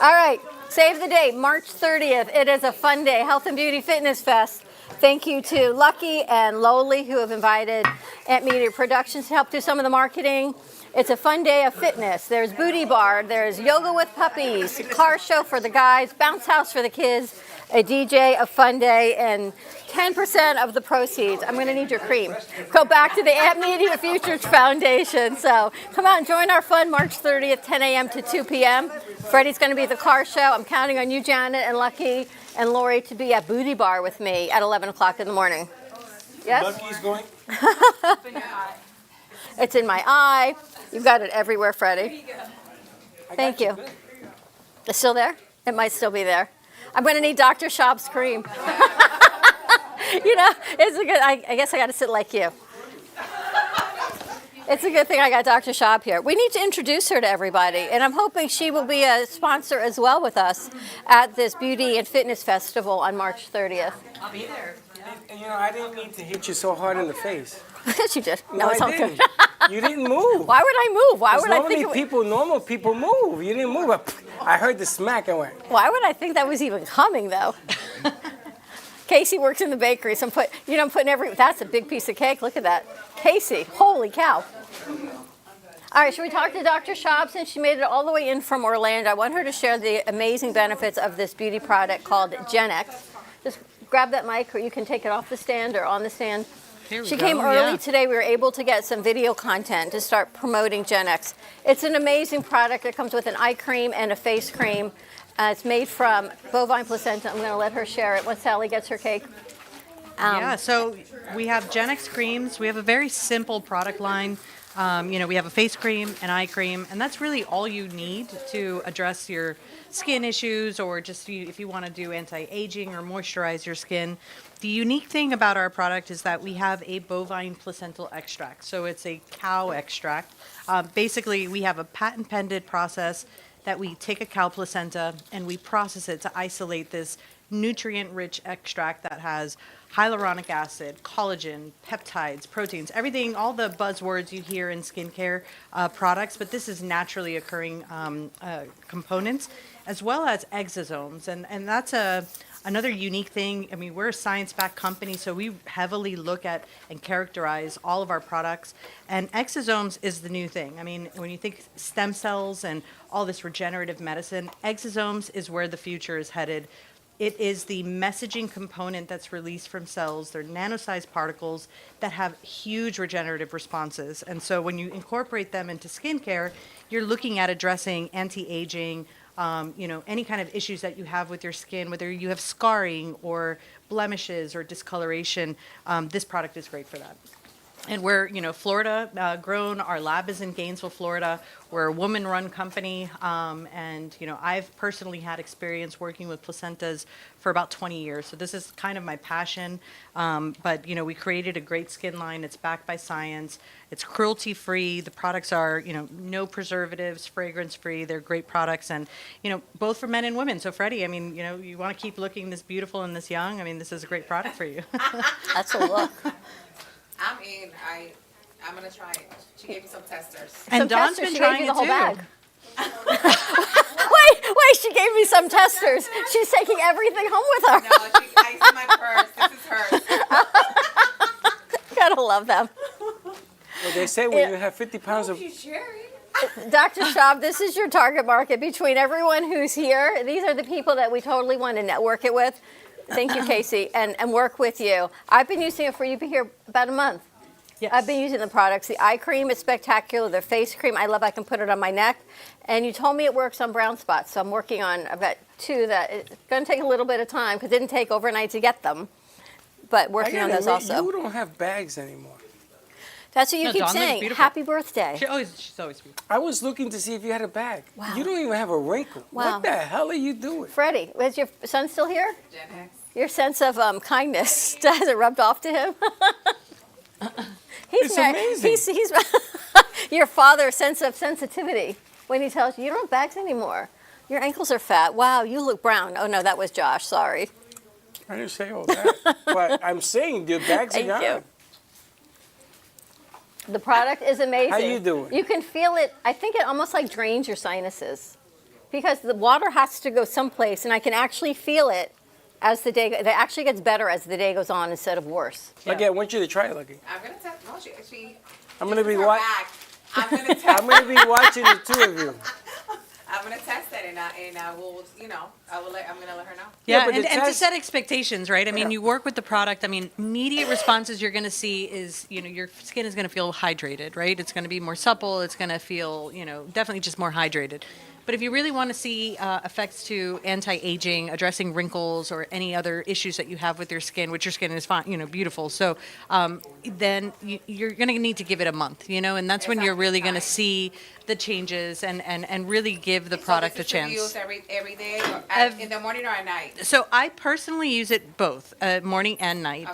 All right, save the date, March 30th. It is a fun day, Health and Beauty Fitness Fest. Thank you to Lucky and Lowly who have invited Amp Media Productions to help do some of the marketing. It's a fun day of fitness. There's booty bar, there's yoga with puppies, car show for the guys, bounce house for the kids, a DJ, a fun day, and 10% of the proceeds, I'm going to need your cream, go back to the Amp Media Futures Foundation. So come out and join our fun March 30th, 10 a.m. to 2 p.m. Freddy's going to be at the car show. I'm counting on you, Janet, and Lucky, and Lori to be at Booty Bar with me at 11 o'clock in the morning. Yes? Lucky's going. It's in my eye. You've got it everywhere, Freddy. Thank you. It's still there? It might still be there. I'm going to need Dr. Schaub's cream. You know, it's a good, I guess I got to sit like you. It's a good thing I got Dr. Schaub here. We need to introduce her to everybody, and I'm hoping she will be a sponsor as well with us at this Beauty and Fitness Festival on March 30th. I'll be there. And you know, I didn't mean to hit you so hard in the face. Yes, you did. No, it's I all didn't. good. You didn't move. Why would I move? Why would I think normal people move. You didn't move. I heard the smack and went. Why would I think that was even coming, though? Casey works in the bakery, so I'm putting that's a big piece of cake. Look at that. Casey, holy cow. All right, should we talk to Dr. Schaub since she made it all the way in from Orlando? I want her to share the amazing benefits of this beauty product called Gen X. Just grab that mic, or you can take it off the stand or on the stand. She came early today. We were able to get some video content to start promoting Gen X. It's an amazing product. It comes with an eye cream and a face cream. It's made from bovine placenta. I'm going to let her share it once Sally gets her cake. Yeah, so we have Gen X creams. We have a very simple product line. We have a face cream, an eye cream, and that's really all you need to address your skin issues, or just if you want to do anti-aging or moisturize your skin. The unique thing about our product is that we have a bovine placental extract. So it's a cow extract. Basically, we have a patent-pending process that we take a cow placenta and we process it to isolate this nutrient-rich extract that has hyaluronic acid, collagen, peptides, proteins, everything, all the buzzwords you hear in skincare products, but this is naturally occurring components, as well as exosomes. And that's another unique thing. I mean, we're a science-backed company, so we heavily look at and characterize all of our products. And exosomes is the new thing. I mean, when you think stem cells and all this regenerative medicine, exosomes is where the future is headed. It is the messaging component that's released from cells. They're nano-sized particles that have huge regenerative responses. And so when you incorporate them into skincare, you're looking at addressing anti-aging, any kind of issues that you have with your skin, whether you have scarring or blemishes or discoloration. This product is great for that. And we're, Florida grown. Our lab is in Gainesville, Florida. We're a woman-run company, and I've personally had experience working with placentas for about 20 years. So this is kind of my passion. But we created a great skin line. It's backed by science. It's cruelty-free. The products are, no preservatives, fragrance-free. They're great products, and both for men and women. So Freddie, I mean, you want to keep looking this beautiful and this young. I mean, this is a great product for you. That's a look. I mean, I'm gonna try it. She gave me some testers. And Dawn's been trying it the whole too. bag. wait, she gave me some testers. She's taking everything home with her. No, I see my purse. This is hers. Gotta love them. Well, they say when you have 50 pounds of... Dr. Schaub, this is your target market. Between everyone who's here, these are the people that we totally want to network it with. Thank you, Casey, and work with you. I've been using it for you've been here about a month. Yes. I've been using the products. The eye cream is spectacular. The face cream, I love. I can put it on my neck. And you told me it works on brown spots, so I'm working on, I've got 2 that it's going to take a little bit of time because it didn't take overnight to get them. But working on those also. You don't have bags anymore. That's what you keep saying. Happy birthday. She's always beautiful. I was looking to see if you had a bag. Wow. You don't even have a wrinkle. Wow. What the hell are you doing? Freddie, is your son still here? Gen X. Your sense of kindness, has it rubbed off to him? It's amazing. He's your father's sense of sensitivity when he tells you, you don't have bags anymore. Your ankles are fat. Wow, you look brown. Oh, no, that was Josh. Sorry. I didn't say all that. But I'm saying your bags are gone. Thank you. The product is amazing. How you doing? You can feel it. I think it almost like drains your sinuses because the water has to go someplace, and I can actually feel it as the day, it actually gets better as the day goes on instead of worse. Lucky, I want you to try it, Lucky. I'm gonna test. No, she. I'm gonna be her watching. back. I'm gonna test. I'm gonna be watching the two of you. I'm gonna test it, and I will, I'm gonna let her know. Yeah, but and, the and to test- set expectations, right? I mean, you work with the product. I mean, immediate responses you're going to see is, your skin is going to feel hydrated, right? It's going to be more supple. It's going to feel, definitely just more hydrated. But if you really want to see effects to anti-aging, addressing wrinkles or any other issues that you have with your skin, which your skin is fine, beautiful. So then you're going to need to give it a month, and that's when you're really going to see the changes and really give the product a chance. Use every day, or in the morning or at night. So I personally use it both, morning and night,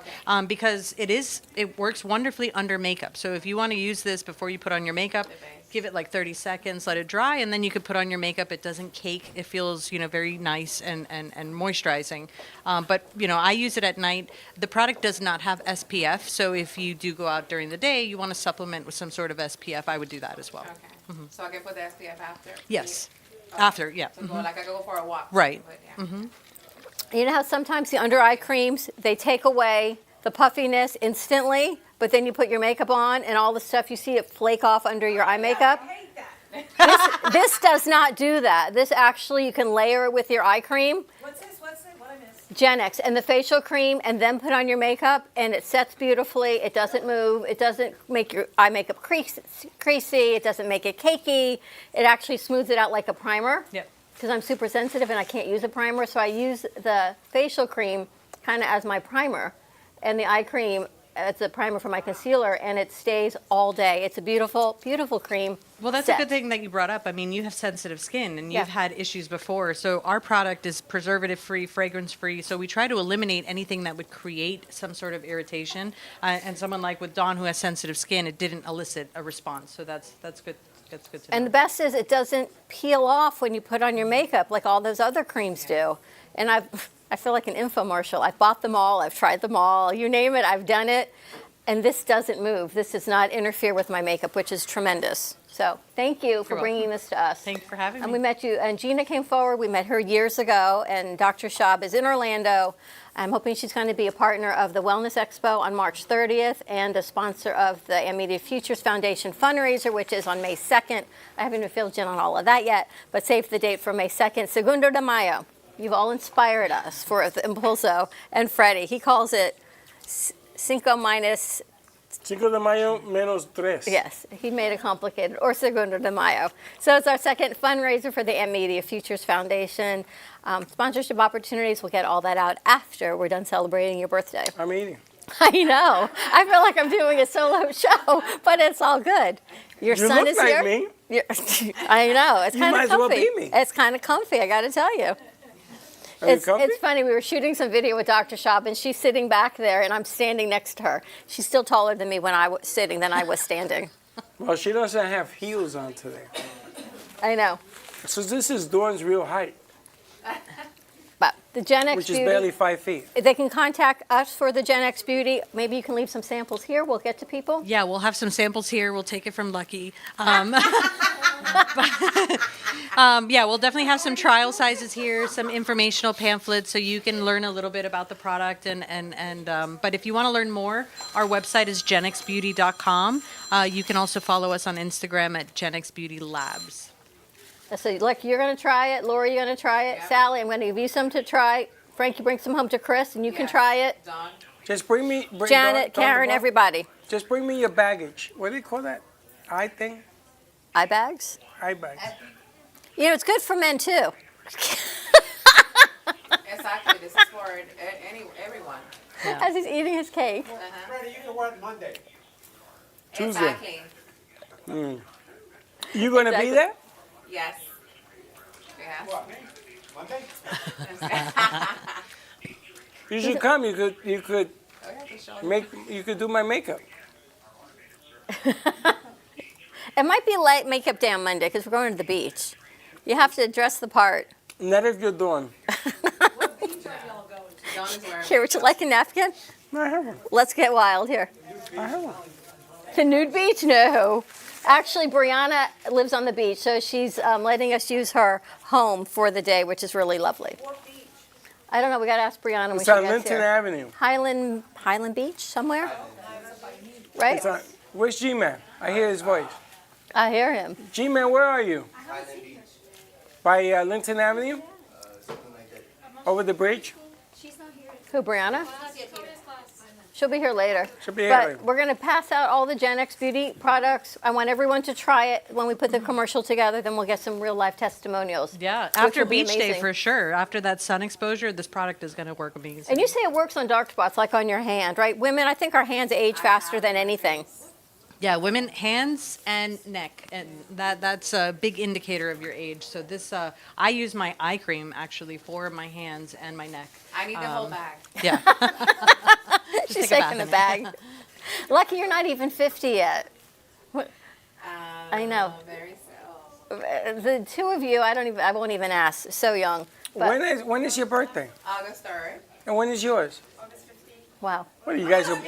because it works wonderfully under makeup. So if you want to use this before you put on your makeup, give it like 30 seconds, let it dry, and then you could put on your makeup. It doesn't cake. It feels, very nice and moisturizing. But, I use it at night. The product does not have SPF, so if you do go out during the day, you want to supplement with some sort of SPF, I would do that as well. Okay. So I can put the SPF after? Yes. Okay. After, yeah. So I go for a walk. Right. You know how sometimes the under eye creams, they take away the puffiness instantly, but then you put your makeup on and all the stuff you see it flake off under your eye makeup? I hate that. This does not do that. This actually, you can layer it with your eye cream. What's this? What I missed? Gen X and the facial cream, and then put on your makeup, and it sets beautifully. It doesn't move. It doesn't make your eye makeup creasy. It doesn't make it cakey. It actually smooths it out like a primer. Yep. Because I'm super sensitive and I can't use a primer, so I use the facial cream kind of as my primer, and the eye cream as a primer for my concealer, and it stays all day. It's a beautiful, beautiful cream. Well, that's a good thing that you brought up. I mean, you have sensitive skin and you've had issues before. So our product is preservative-free, fragrance-free. So we try to eliminate anything that would create some sort of irritation. And someone like with Dawn who has sensitive skin, it didn't elicit a response. So that's good. That's good to know. And the best is it doesn't peel off when you put on your makeup like all those other creams do. And I feel like an infomercial. I've bought them all. I've tried them all. You name it, I've done it. And this doesn't move. This does not interfere with my makeup, which is tremendous. So thank you for bringing this to us. Thank you for having me. And we met you, and Gina came forward. We met her years ago, and Dr. Schaub is in Orlando. I'm hoping she's going to be a partner of the Wellness Expo on March 30th and a sponsor of the Immediate Futures Foundation fundraiser, which is on May 2nd. I haven't been filled in on all of that yet, but save the date for May 2nd, Segundo de Mayo. You've all inspired us for the Impulso and Freddy. He calls it Cinco de Mayo menos tres. Yes, he made it complicated, or Segundo de Mayo. So it's our second fundraiser for the M Media Futures Foundation. Sponsorship opportunities, we'll get all that out after we're done celebrating your birthday. I'm eating. I know. I feel like I'm doing a solo show, but it's all good. Your You son look is like here. me. I know. It's You kind might of as well comfy. be me. It's kind of comfy, I got to tell you. Are you comfy? It's funny. We were shooting some video with Dr. Schaub, and she's sitting back there, and I'm standing next to her. She's still taller than me when I was sitting than I was standing. Well, she doesn't have heels on today. I know. So this is Dawn's real height, But the Gen X which is Beauty, barely 5 feet. they can contact us for the Gen X Beauty. Maybe you can leave some samples here. We'll get to people. Yeah, we'll have some samples here. We'll take it from Lucky. Yeah, we'll definitely have some trial sizes here, some informational pamphlets, so you can learn a little bit about the product. But if you want to learn more, our website is genxbeauty.com. You can also follow us on Instagram at genxbeautylabs. So, look, you're going to try it. Laura, you're going to try it. Sally, I'm going to give you some to try. Frank, you bring some home to Chris, and you can try it. Just bring me. Janet, Dawn, Karen, everybody. Just bring me your baggage. What do you call that? Eye thing? Eye bags? Eye bags. You know, it's good for men, too. Exactly. This is for everyone. As he's eating his cake. Freddy, you can work Monday. Tuesday. Exactly. You going to be there? Yes. Yeah. What, me? Monday? You should come. You could do my makeup. It might be light makeup day on Monday because we're going to the beach. You have to dress the part. Not if you're Dawn. Here, would you like a napkin? No, I have one. Let's get wild here. I have one. The nude beach? No. Actually, Brianna lives on the beach, so she's letting us use her home for the day, which is really lovely. I don't know. We got to ask Brianna when It's she on gets Linton here. Avenue. Highland Beach somewhere? Right? It's on, where's G-Man? I hear his voice. I hear him. G-Man, where are you? By Linton Avenue? Over the bridge? Who, Brianna? She'll be here later. She'll be here But later. we're going to pass out all the Gen X Beauty products. I want everyone to try it. When we put the commercial together, then we'll get some real life testimonials. Yeah, which after will be beach day amazing. for sure. After that sun exposure, this product is going to work amazing. And you say it works on dark spots, like on your hand, right? Women, I think our hands age faster than anything. Yeah, women, hands and neck, and that's a big indicator of your age. So this, I use my eye cream actually for my hands and my neck. I need the whole bag. Yeah. She's take a bath taking a in it. bag. Lucky you're not even 50 yet. I know. Very so. The two of you, I won't even ask. So young. But, When is your birthday? August 3rd. And when is yours? wow. What are you guys? August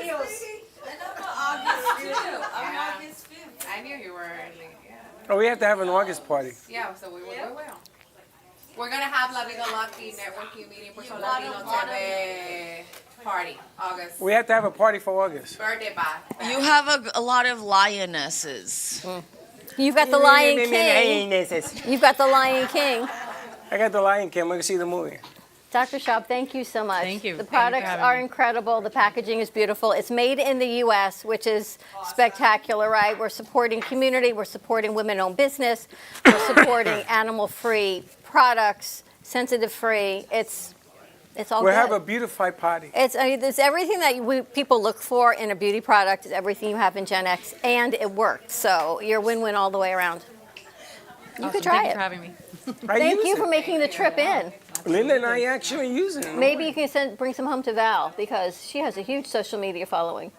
5th. I knew you were early. Yeah. Oh, we have to have an August party. Yeah, so we will. We're going to have La Vida Lucky networking meeting for Sol Latino TV party, August. We have to have a party for August. Birthday bath. You have a lot of lionesses. You've got the Lion King. You've got the Lion King. I got the Lion King. We're going to see the movie. Dr. Schaub, thank you so much. Thank you. The Thank you for products having are me. incredible. The packaging is beautiful. It's made in the U.S., which is spectacular, right? We're supporting community. We're supporting women-owned business. We're supporting animal-free products, sensitive-free. It's all We'll good. have a beautified party. It's everything that people look for in a beauty product is everything you have in Gen X, and it works. So you're win-win all the way around. You Awesome. could try Thank you it. for having me. Thank you for making the trip in. Linda and I actually use it. Maybe you can bring some home to Val because she has a huge social media following.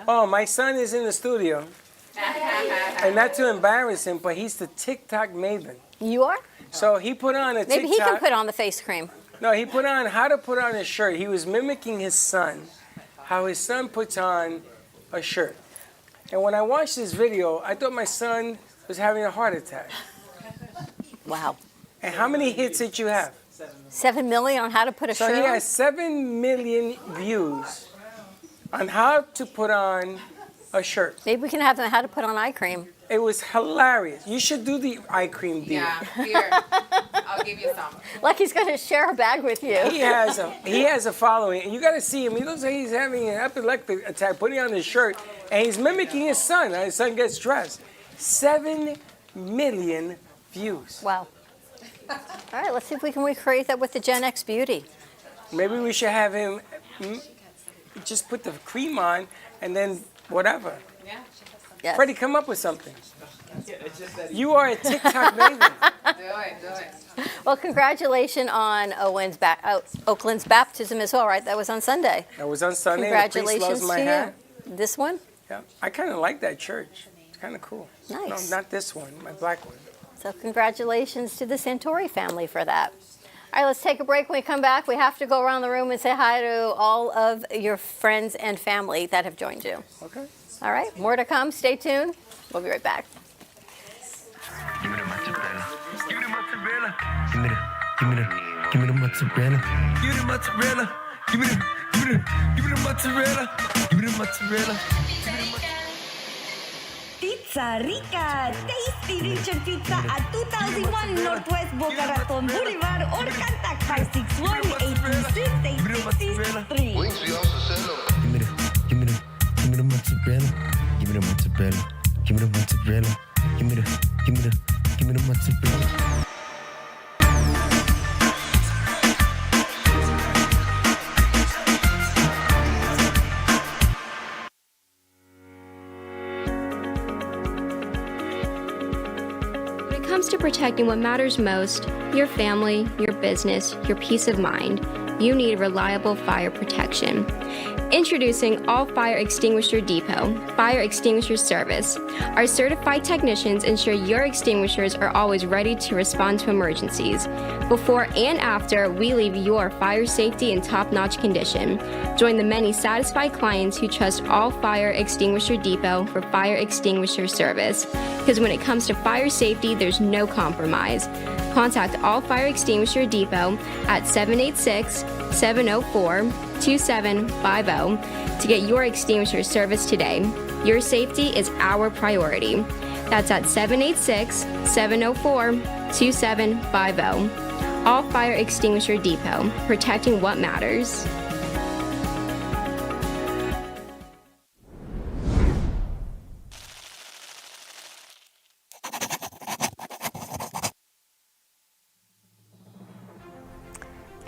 Oh, my son is in the studio. And not to embarrass him, but he's the TikTok maven. You are? So he put on a TikTok. Maybe he can put on the face cream. No, he put on how to put on a shirt. He was mimicking his son, how his son puts on a shirt. And when I watched this video, I thought my son was having a heart attack. Wow. And how many hits did you have? 7 million on how to put a So shirt he on? has 7 million views on how to put on a shirt. Maybe we can have them how to put on eye cream. It was hilarious. You should do the eye cream deal. Yeah, here. I'll give you some. Like he's going to share a bag with you. He has a following, and you got to see him. He looks like he's having an epileptic attack, putting on his shirt, and he's mimicking his son. His son gets dressed. 7 million views. Wow. All right, let's see if we can recreate that with the Gen X Beauty. Maybe we should have him just put the cream on and then whatever. Yeah. Yes. Freddy, come up with something. You are a TikTok maven. Do it. Well, congratulations on Oakland's baptism as well, right? That was on Sunday. That was on Sunday. The priest Congratulations loves my to hat. you. This one? Yeah, I kind of like that church. It's kind of cool. Nice. No, not this one, my black one. So congratulations to the Santori family for that. All right, let's take a break. When we come back, we have to go around the room and say hi to all of your friends and family that have joined you. Okay. All right, more to come. Stay tuned. We'll be right back. Give me the mozzarella. Give me the mozzarella. Give me the mozzarella. Give me the mozzarella. Give me the mozzarella. Give me the mozzarella. Pizza Rica, tasty Richard Pizza at 2001 Northwest Boca Raton Boulevard or contact 561-826-8663. Give me the mozzarella. Give me the mozzarella. Give me the mozzarella. Give me the mozzarella. When it comes to protecting what matters most, your family, your business, your peace of mind, you need reliable fire protection. Introducing All Fire Extinguisher Depot, Fire Extinguisher Service. Our certified technicians ensure your extinguishers are always ready to respond to emergencies. Before and after, we leave your fire safety in top-notch condition. Join the many satisfied clients who trust All Fire Extinguisher Depot for fire extinguisher service. Because when it comes to fire safety, there's no compromise. Contact All Fire Extinguisher Depot at 786-704-2750 to get your extinguisher service today. Your safety is our priority. That's at 786-704-2750. All Fire Extinguisher Depot, protecting what matters.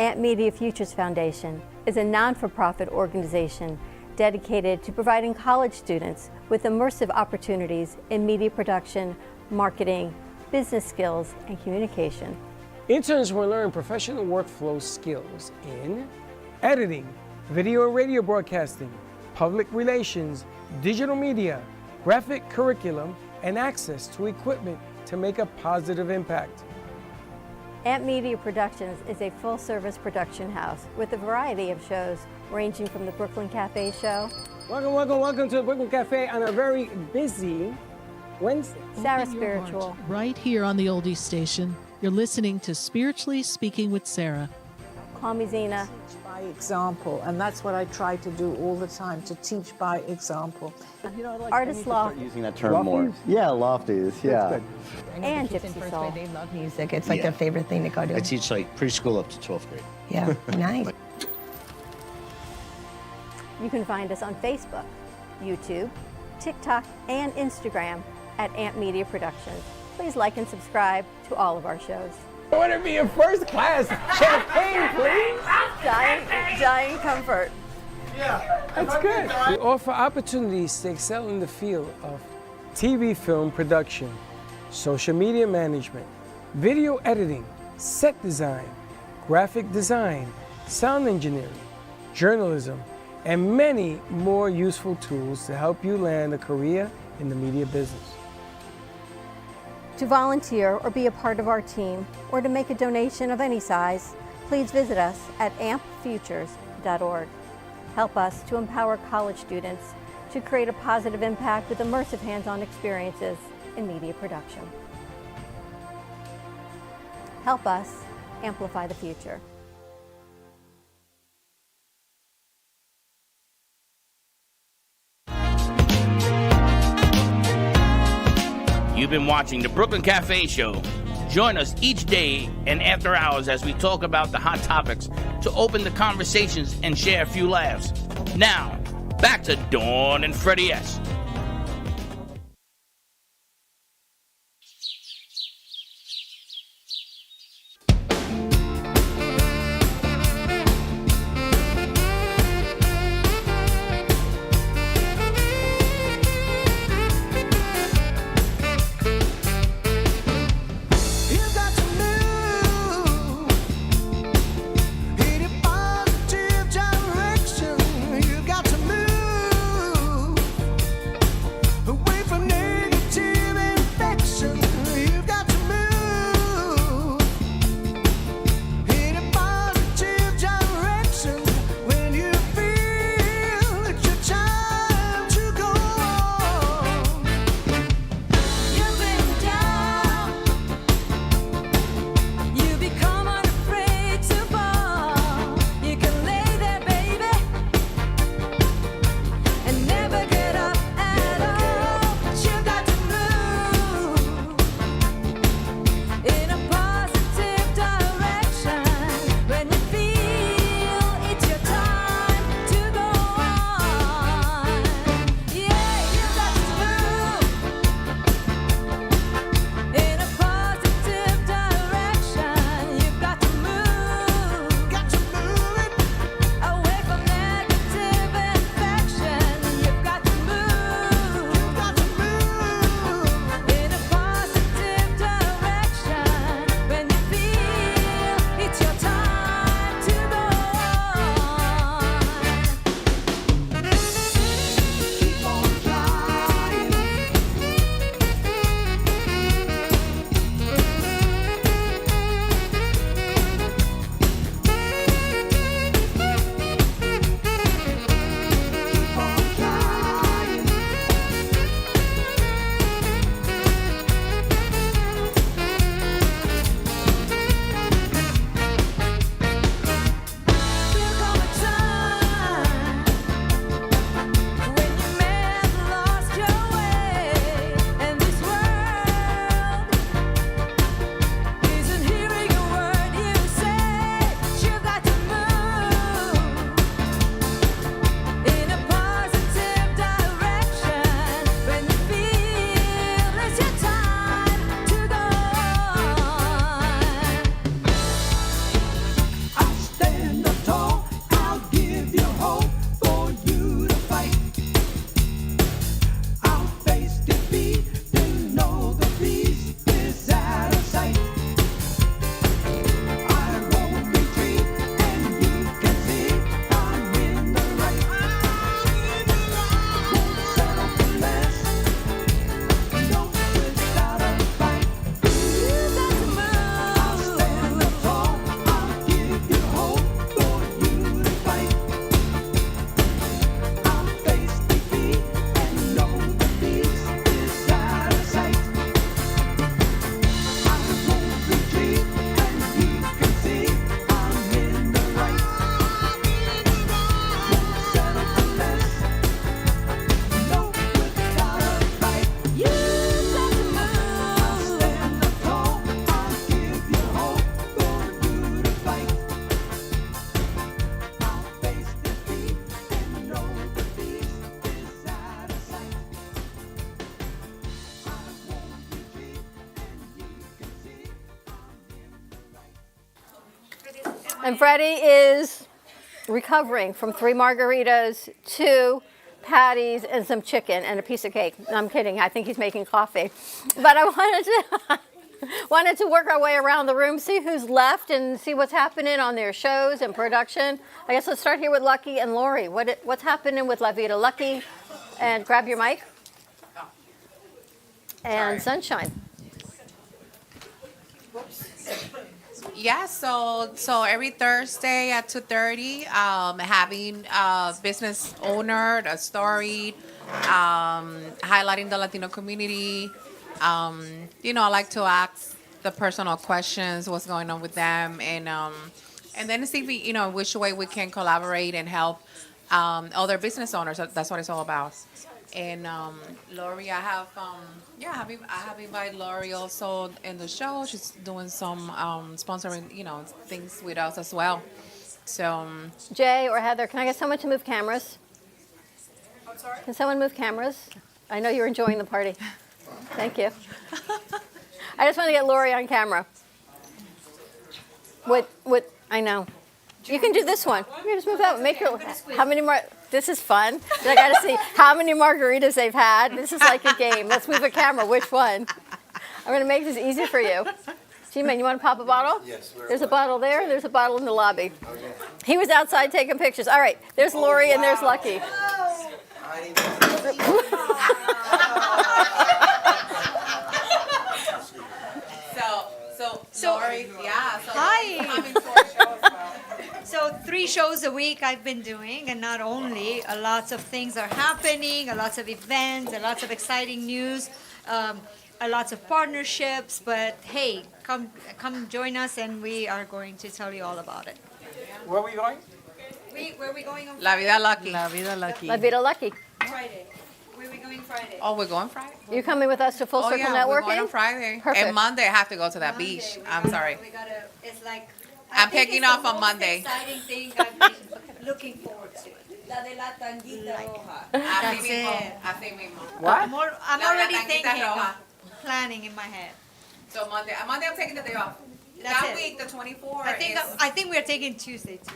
Amp Media Futures Foundation is a non-for-profit organization dedicated to providing college students with immersive opportunities in media production, marketing, business skills, and communication. Interns will learn professional workflow skills in editing, video and radio broadcasting, public relations, digital media, graphic curriculum, and access to equipment to make a positive impact. Amp Media Productions is a full-service production house with a variety of shows ranging from the Brooklyn Cafe show. Welcome to the Brooklyn Cafe on a very busy Wednesday. Sarah Open your Spiritual. heart. Right here on the Oldies Station, you're listening to Spiritually Speaking with Sarah. Call me Zena. By example, and that's what I try to do all the time, to teach by example. Artist Law. Using that term more. Yeah, lofties, yeah. And Gypsy Soul. They love music. It's like their favorite thing to go to. I teach like preschool up to 12th grade. Yeah, nice. You can find us on Facebook, YouTube, TikTok, and Instagram at Amp Media Productions. Please like and subscribe to all of our shows. Order me a first class champagne, please. Giant comfort. Yeah, that's good. We offer opportunities to excel in the field of TV film production, social media management, video editing, set design, graphic design, sound engineering, journalism, and many more useful tools to help you land a career in the media business. To volunteer or be a part of our team, or to make a donation of any size, please visit us at ampfutures.org. Help us to empower college students to create a positive impact with immersive hands-on experiences in media production. Help us amplify the future. You've been watching the Brooklyn Cafe Show. Join us each day and after hours as we talk about the hot topics to open the conversations and share a few laughs. Now, back to Dawn and Freddy S. And Freddy is recovering from 3 margaritas, 2 patties, and some chicken, and a piece of cake. No, I'm kidding. I think he's making coffee. But I wanted to work our way around the room, see who's left, and see what's happening on their shows and production. I guess let's start here with Lucky and Lori. What's happening with La Vida? Lucky, and grab your mic. And Sunshine. Yeah, so every Thursday at 2:30, having a business owner, a story, highlighting the Latino community. I like to ask the personal questions, what's going on with them, and then see if which way we can collaborate and help other business owners. That's what it's all about. And Lori, I have invited Lori also in the show. She's doing some sponsoring, things with us as well. So Jay or Heather, can I get someone to move cameras? I'm sorry? Can someone move cameras? I know you're enjoying the party. Thank you. I just want to get Lori on camera. What? I know. You can do this one. You just move out. Make your. How many more? This is fun. I got to see how many margaritas they've had. This is like a game. Let's move a camera. Which one? I'm going to make this easy for you. G-Man, you want to pop a bottle? Yes. There's a bottle there. There's a bottle in the lobby. Okay. He was outside taking pictures. All right. There's Lori and there's Lucky. So Lori, yeah. So Hi. So 3 shows a week I've been doing, and not only, lots of things are happening, lots of events, lots of exciting news, lots of partnerships. But hey, come join us, and we are going to tell you all about it. Where are we going? Where are we going on La Vida Lucky. La Vida Lucky. La Vida Lucky. Friday? Where are we going Friday? Oh, we're going Friday? You're coming with us to Full Circle Networking? We're going on Friday. Perfect. And Monday I have to go to that beach. I'm sorry. It's like I'm taking off on Monday. exciting thing I've been looking forward to. La de la tanguita roja. Así That's mismo. it. Así mismo. What? I'm La de la already tanguita thinking, roja. planning in my head. So Monday I'm taking the day off. That's That it. week, the 24th. I think we're taking Tuesday too.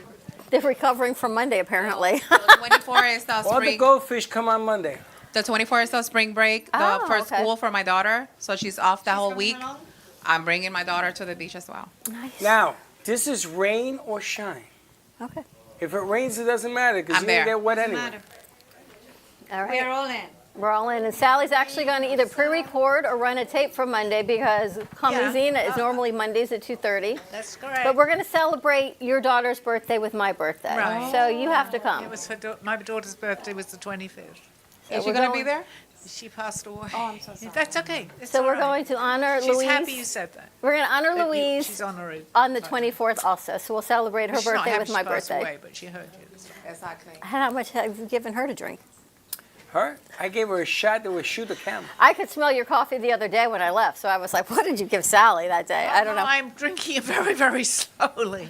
They're recovering from Monday, apparently. The 24 is the All the spring. goldfish come on Monday. The 24 is the spring break for school for my daughter, so she's off that whole week. I'm bringing my daughter to the beach as well. Nice. Now, this is rain or shine. Okay. If it rains, it doesn't matter because I'm you're going to there. get wet anyway. All right. We're all in. We're all in. And Sally's actually going to either pre-record or run a tape for Monday because Kamizina is normally Mondays at 2:30. That's correct. But we're going to celebrate your daughter's birthday with my birthday. Right. So you have to come. It was my daughter's birthday was the 25th. Is she going to be there? She passed away. Oh, I'm so sorry. That's okay. It's So all we're right. going to honor She's Louise. happy you said that. We're going to honor That Louise she's honored. on the 24th also. So we'll celebrate her She's not birthday happy with she my passed birthday. away, but she heard you. Exactly. How much have you given her to drink? Her? I gave her a shot that would shoot a camel. I could smell your coffee the other day when I left, so I was like, what did you give Sally that day? I don't know. I'm drinking it very, very slowly.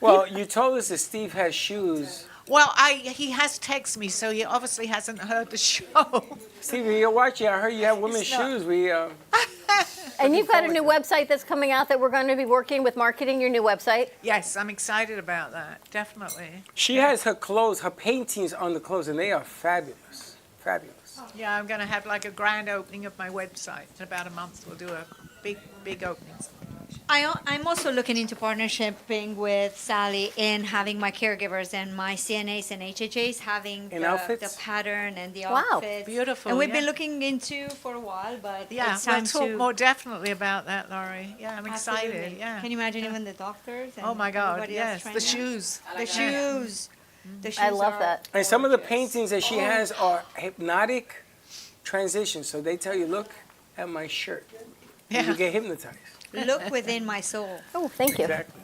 Well, you told us that Steve has shoes. Well, he has texted me, so he obviously hasn't heard the show. Steve, you're watching. I heard you have women's It's not- shoes. And you've got a new website that's coming out that we're going to be working with marketing your new website. Yes, I'm excited about that. Definitely. She has her clothes, her paintings on the clothes, and they are fabulous. Fabulous. Yeah, I'm going to have like a grand opening of my website. In about a month, we'll do a big opening. I'm also looking into partnershiping with Sally in having my caregivers and my CNAs and HHAs having In the outfits? pattern and the Wow. outfits. Beautiful, And we've yeah. been looking into for a while, but Yeah, it's we'll time talk to. more definitely about that, Laurie. Yeah, I'm excited. Absolutely. Yeah. Can you imagine even the doctors? And Oh my God! everybody else Yes, trying the to- shoes. The shoes. The shoes I love are- that. And some of the paintings that she has are hypnotic transitions. So they tell you, look at my shirt. And Yeah. you get hypnotized. Look within my soul. Oh, thank you. Exactly.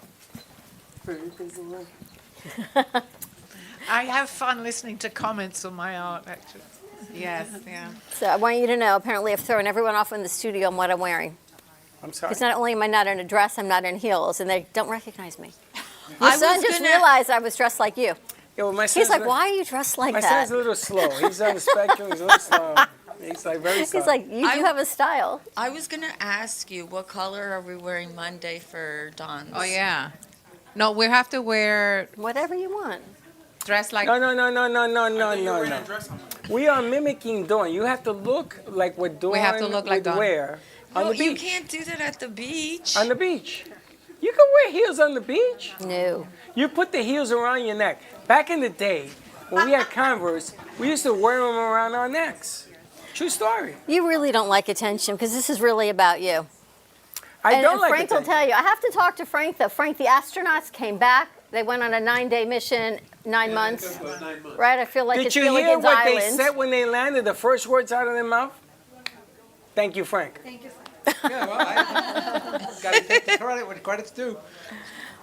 I have fun listening to comments on my art, actually. Yes, yeah. So I want you to know, apparently I've thrown everyone off in the studio on what I'm wearing. I'm sorry. Because not only am I not in a dress, I'm not in heels, and they don't recognize me. Your I son was just gonna- realized I was dressed like you. Yeah, well, my He's son's like, a- why are you dressed like My that? son's a little slow. He's on the spectrum. He's a little slow. He's like very slow. He's like, you do have a style. I was gonna ask you, what color are we wearing Monday for Dawn's? Oh, yeah. No, we have to wear whatever you want. Dress like. No. We are mimicking Dawn. You have to look like what Dawn have to look like would Dawn. wear on No, the you beach. can't do that at the beach. On the beach. You can wear heels on the beach. No. You put the heels around your neck. Back in the day, when we had Converse, we used to wear them around our necks. True story. You really don't like attention because this is really about you. I don't like Frank will attention. tell you. I have to talk to Frank though. Frank, the astronauts came back. They went on a 9-day mission, 9 months. Right? I feel like Did it's you hear Gilligan's what Island. they said when they landed? The first words out of their mouth? Thank you, Frank. Thank you. Yeah, well, I got to take the credit when credit's due.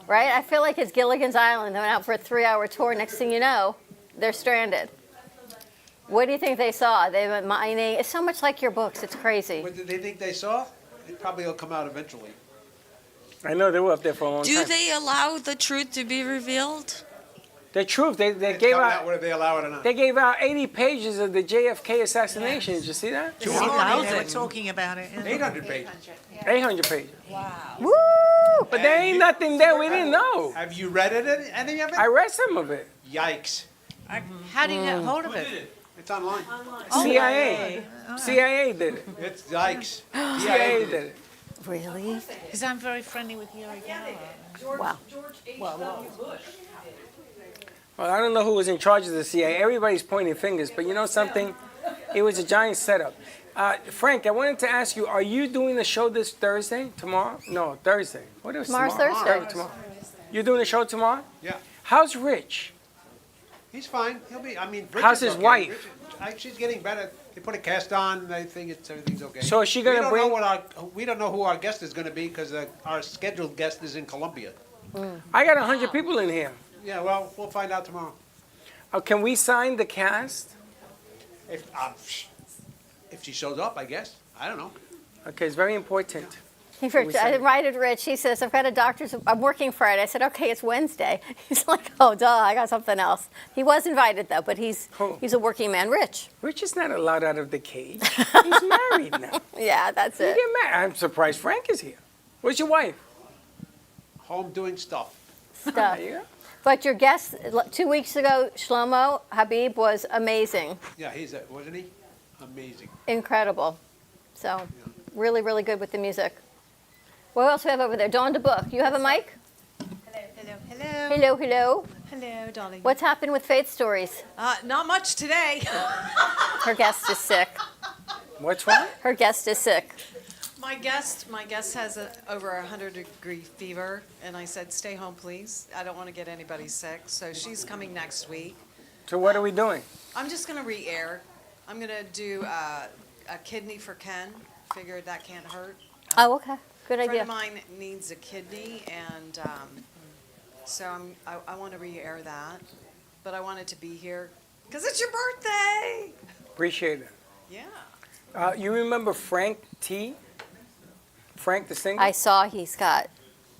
Right? I feel like it's Gilligan's Island. They went out for a 3-hour tour. Next thing you know, they're stranded. What do you think they saw? They went mining. It's so much like your books. It's crazy. What did they think they saw? It probably will come out eventually. I know they were up there for a long Do time. they allow the truth to be revealed? The truth, they It's gave coming out. whether they allow it or not. They gave out 80 pages of the JFK assassination. Did you see that? This morning they were talking about it. 800 pages. 800 pages. Wow. Woo! But there ain't nothing there we didn't know. Have you read it? Any of it? I read some of it. Yikes. How do you get hold of it? It's online. CIA. CIA did it. It's yikes. CIA did it. Really? Because I'm very friendly with Yuri Geller. Wow. Well, I don't know who was in charge of the CIA. Everybody's pointing fingers, but you know something? It was a giant setup. Frank, I wanted to ask you, are you doing the show this Thursday? Tomorrow? No, Thursday. What is Tomorrow's tomorrow? Thursday. Tomorrow. You're doing the show tomorrow? Yeah. How's Rich? He's fine. He'll be. I mean, How's Richard's his okay. wife? She's getting better. They put a cast on. They think everything's okay. So is she gonna we don't bring- know we don't know who our guest is going to be because our scheduled guest is in Colombia. I got 100 people in here. Yeah. Well, we'll find out tomorrow. Can we sign the cast? If she shows up, I guess. I don't know. Okay, it's very important. I invited Rich. He says, I've got a doctor's, I'm working Friday. I said, okay, it's Wednesday. He's like, oh, duh, I got something else. He was invited, though, but he's a working man. Rich. Rich is not allowed out of the cage. He's married now. Yeah, that's You it. get married. I'm surprised Frank is here. Where's your wife? Home doing stuff. Stuff. Yeah. But your guest 2 weeks ago, Shlomo Habib, was amazing. Yeah, wasn't he? Amazing. Incredible. So, really, really good with the music. What else do we have over there? Dawn to Book. You have a mic? Hello. Hello, hello. Hello, darling. What's happened with Faith Stories? Not much today. Her guest is sick. What's wrong? Her guest is sick. My guest has over 100-degree fever, and I said, stay home, please. I don't want to get anybody sick. So she's coming next week. So what are we doing? I'm just going to re-air. I'm going to do a kidney for Ken. Figured that can't hurt. Oh, okay. Good A friend idea. of mine needs a kidney, and so I want to re-air that. But I wanted to be here because it's your birthday. Appreciate it. Yeah. You remember Frank T? Frank the singer? I saw he's got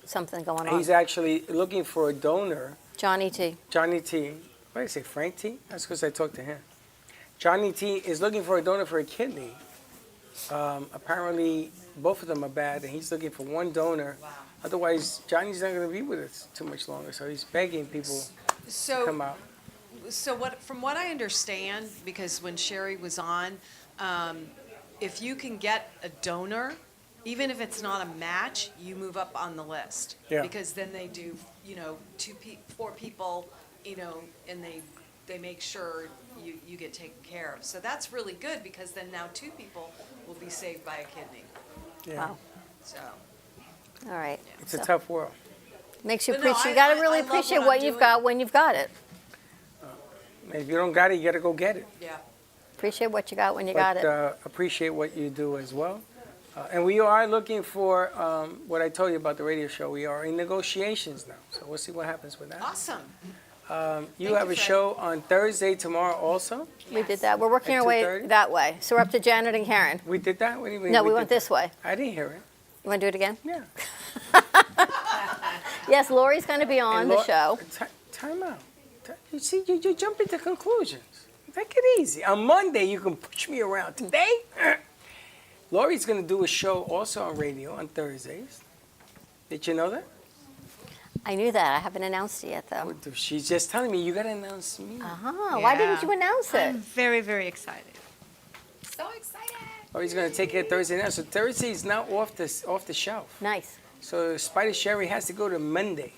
something going on. He's actually looking for a donor. Johnny T. Johnny T. What did I say, Frank T? That's because I talked to him. Johnny T is looking for a donor for a kidney. Apparently, both of them are bad, and he's looking for one donor. Wow. Otherwise, Johnny's not going to be with us too much longer, so he's begging people to come out. So from what I understand, because when Sherry was on, if you can get a donor, even if it's not a match, you move up on the list. Yeah. Because then they do, 4 people, and they make sure you get taken care of. So that's really good because then now 2 people will be saved by a kidney. Yeah. Wow. So. All right. It's a tough world. Makes you But no, appreciate. You got to really I love appreciate what what I'm you've doing. got when you've got it. If you don't got it, you got to go get it. Yeah. Appreciate what you got when you got it. Appreciate what you do as well. And we are looking for what I told you about the radio show. We are in negotiations now, so we'll see what happens with that. Awesome. You have a show on Thursday tomorrow also? We did that. We're working At our way 2:30? that way. So we're up to Janet and Karen. We did that? What do you mean? No, we did went that? this way. I didn't hear it. You want to do it again? Yeah. Yes, Lori's going to be on the show. Time out. You see, you jump into conclusions. Take it easy. On Monday, you can push me around. Today, Lori's going to do a show also on radio on Thursdays. Did you know that? I knew that. I haven't announced it yet, though. She's just telling me you got to announce me. Uh-huh. Why didn't you announce it? I'm very, very excited. So excited. Oh, he's going to take it Thursday night. So Thursday is now off the shelf. Nice. So Spider Sherry has to go to Monday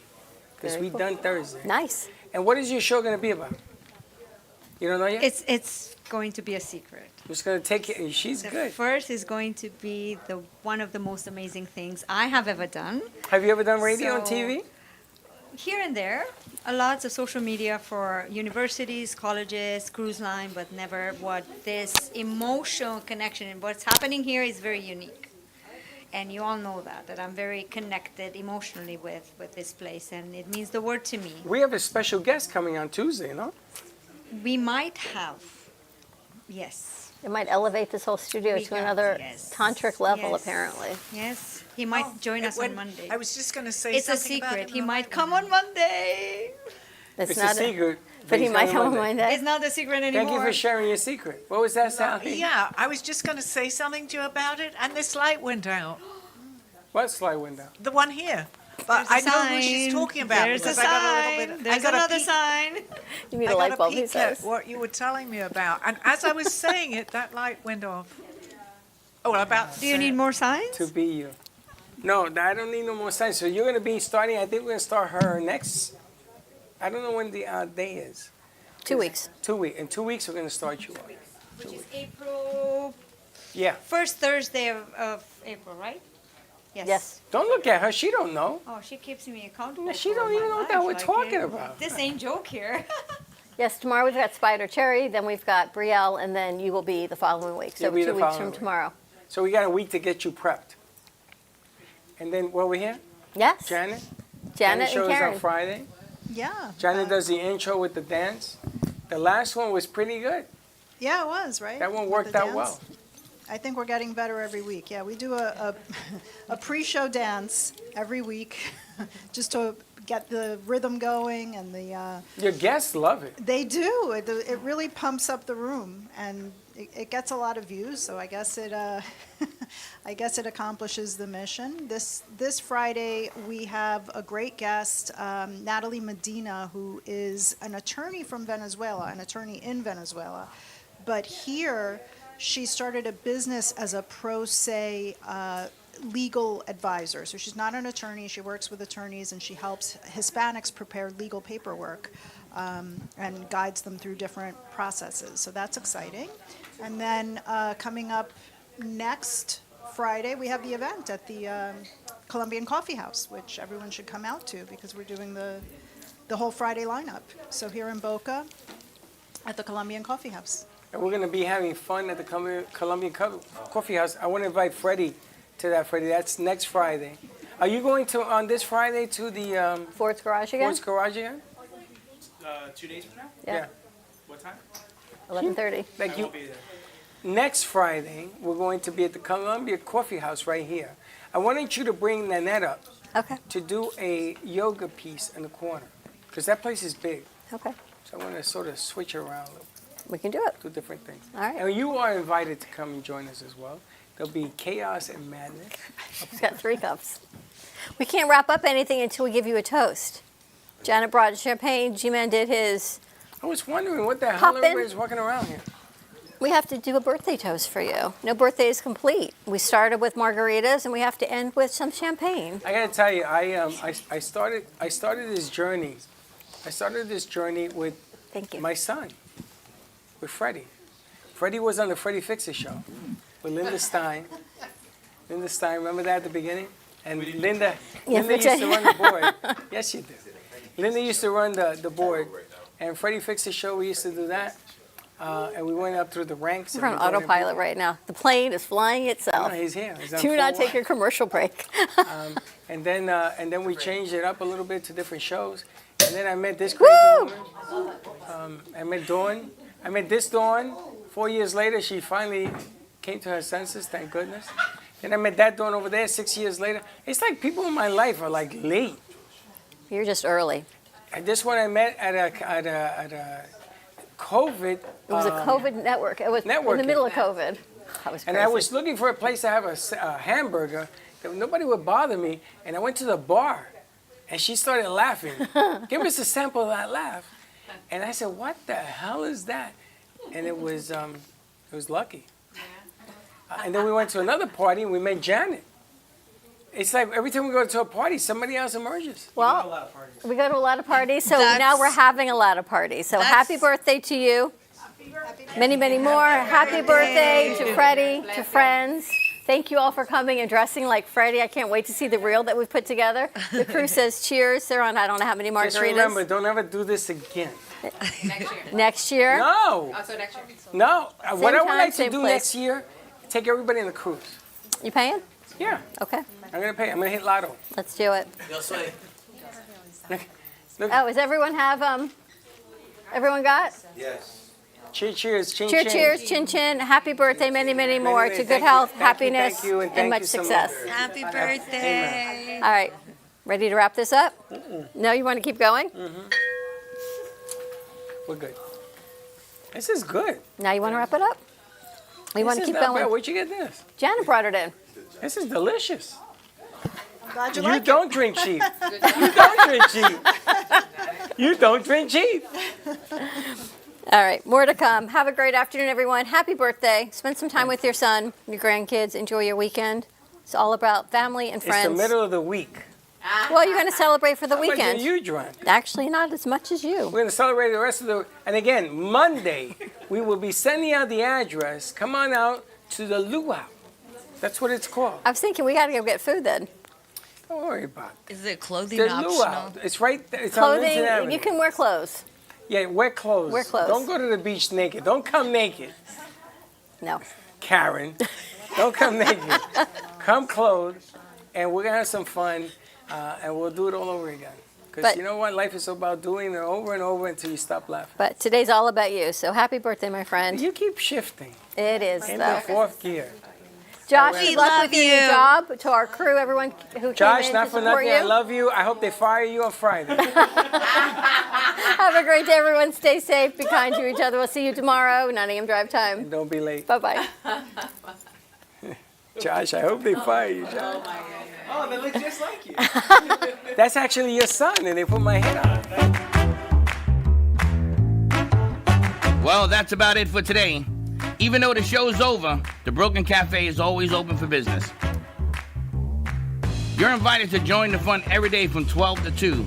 because Very we cool. done Thursday. Nice. And what is your show going to be about? You don't know yet? It's going to be a secret. Just going to take it. She's The good. first is going to be one of the most amazing things I have ever done. Have you ever done radio and So- TV? Here and there, lots of social media for universities, colleges, cruise line, but never what this emotional connection and what's happening here is very unique. And you all know that I'm very connected emotionally with this place, and it means the world to me. We have a special guest coming on Tuesday, no? We might have, yes. It might elevate this whole studio We to got- another yes. tantric level, Yes. apparently. Yes, he might join us on Monday. I was just going to say It's a something about secret. it He on the might come on Monday. It's It's not a secret. but he he's might coming come on Monday. Monday. It's not a secret anymore. Thank you for sharing your secret. What was that, Sally? Yeah, I was just going to say something to you about it, and this light went out. What slide window? The one here. But There's a I know who she's sign. talking about. There's a because I got a little sign. bit. There's I got another a peek, sign. You need I a light got bulb, a he peek at says. what you were telling me about, and as I was saying it, that light went off. Oh, well, about. Do you need more signs? To be you. No, I don't need no more signs. So you're going to be starting, I think we're going to start her next, I don't know when the day is. 2 weeks. 2 weeks. In 2 weeks, we're going to start you. Which is April, Yeah. first Thursday of April, right? Yes. Don't look at her. She don't know. Oh, she keeps me accountable. No, she for don't my even know what life, we're like, talking about. This ain't joke here. Yes, tomorrow we've got Spider Cherry, then we've got Brielle, and then you will be the following week. So You'll be 2 the weeks following from week. tomorrow. So we got a week to get you prepped. And then, what we here? Yes. Janet? Janet shows and Karen. on Friday. Yeah. Janet does the intro with the dance. The last one was pretty good. Yeah, it was, right? That one With worked the out dance. well. I think we're getting better every week. Yeah, we do a pre-show dance every week just to get the rhythm going and the. Your guests love it. They do. It really pumps up the room and it gets a lot of views. So I guess it I guess it accomplishes the mission. This Friday we have a great guest, Natalie Medina, who is an attorney from Venezuela, an attorney in Venezuela, but here. She started a business as a pro se legal advisor. So she's not an attorney. She works with attorneys and she helps Hispanics prepare legal paperwork and guides them through different processes. So that's exciting. And then coming up next Friday, we have the event at the Colombian Coffee House, which everyone should come out to because we're doing the whole Friday lineup. So here in Boca at the Colombian Coffee House. And we're going to be having fun at the Colombian Coffee House. I want to invite Freddy to that, Freddy. That's next Friday. Are you going to, on this Friday, to the... Ford's Garage again? Ford's Garage again? 2 days from now? Yeah. What time? 11:30. Like I you, won't be there. next Friday, we're going to be at the Columbia Coffee House right here. I wanted you to bring Nanette up to do a yoga piece in the corner because that place is big. Okay. So I want to sort of switch it around a little. We can do it. Do different things. All right. And you are invited to come and join us as well. There'll be chaos and madness. She's got 3 cups. We can't wrap up anything until we give you a toast. Janet brought champagne. G-Man did his. I was wondering what the hell Hop in. everybody's walking around here. We have to do a birthday toast for you. No birthday is complete. We started with margaritas, and we have to end with some champagne. I gotta tell you, I started this journey. I started this journey with my son, with Freddy. Freddy was on the Freddy Fix-It show with Linda Stein. Linda Stein, remember that at the beginning? And Linda used to run the board. Yes, you did. Linda used to run the board. And Freddy Fix-It show, we used to do that. And we went up through the ranks. We're on autopilot right now. The plane is flying itself. No, he's here. He's on Do not full take a commercial break. and then we changed it up a little bit to different shows. And then I met this crazy woman. I met Dawn. I met this Dawn. 4 years later, she finally came to her senses, thank goodness. Then I met that Dawn over there 6 years later. It's like people in my life are like late. You're just early. And this one I met at a COVID. It was a COVID network. It was in the networking. middle of COVID. That was And crazy. I was looking for a place to have a hamburger that nobody would bother me. And I went to the bar. And she started laughing. Give us a sample of that laugh. And I said, what the hell is that? And it was Lucky. And then we went to another party and we met Janet. It's like every time we go to a party, somebody else emerges. Well, we go to a lot of parties, so now we're having a lot of parties. So happy birthday to you. Many, many more. Happy birthday to Freddy, to friends. Thank you all for coming and dressing like Freddy. I can't wait to see the reel that we've put together. The crew says cheers. They're on I don't know how many margaritas. Just remember, don't ever do this again. Next year? No. Also next year. No. What I would like to same do place. next year, take everybody on the cruise. You paying? Yeah. Okay. I'm going to pay. I'm going to hit Lotto. Let's do it. Look. Oh, does everyone have, everyone got? Yes. Cheers, cheers, chin, Cheer, chin. cheers, chin, chin. Happy birthday, many, many more. To good health, happiness, and much success. Happy birthday. All right. Ready to wrap this up? No, you want to keep going? We're good. This is good. Now you want to wrap it up? You want to keep going? Where'd you get this? Janet brought it in. This is delicious. Glad you You like don't drink cheap. You don't drink cheap. You don't drink cheap. All right, more to come. Have a great afternoon, everyone. Happy birthday. Spend some time with your son, your grandkids. Enjoy your weekend. It's all about family and friends. It's the middle of the week. Well, you're going to celebrate for the How much weekend. are you drunk? Actually, not as much as you. We're going to celebrate the rest of the... And again, Monday, we will be sending out the address. Come on out to the luau. That's what it's called. I was thinking we got to go get food then. Don't worry about it. Is it clothing The optional? luau. It's right there. It's on Linton Clothing, Avenue. you can wear clothes. Yeah, wear clothes. Wear clothes. Don't go to the beach naked. Don't come naked. No. Karen. Don't come naked. Come clothed, and we're going to have some fun, and we'll do it all over again. Because But- you know what? Life is about doing it over and over until you stop laughing. But today's all about you, so happy birthday, my friend. You keep shifting. It is, In though. the fourth gear. Josh, We good luck love with your new you. job. To our crew, everyone who Josh, came in not to for support nothing. you. I love you. I hope they fire you on Friday. Have a great day, everyone. Stay safe. Be kind to each other. We'll see you tomorrow, 9 a.m. drive time. Don't be late. Bye-bye. Josh, I hope they fire you, Josh. Oh, they look just like you. That's actually your son, and they put my head on it. Well, that's about it for today. Even though the show's over, the Broken Cafe is always open for business. You're invited to join the fun every day from 12 to 2.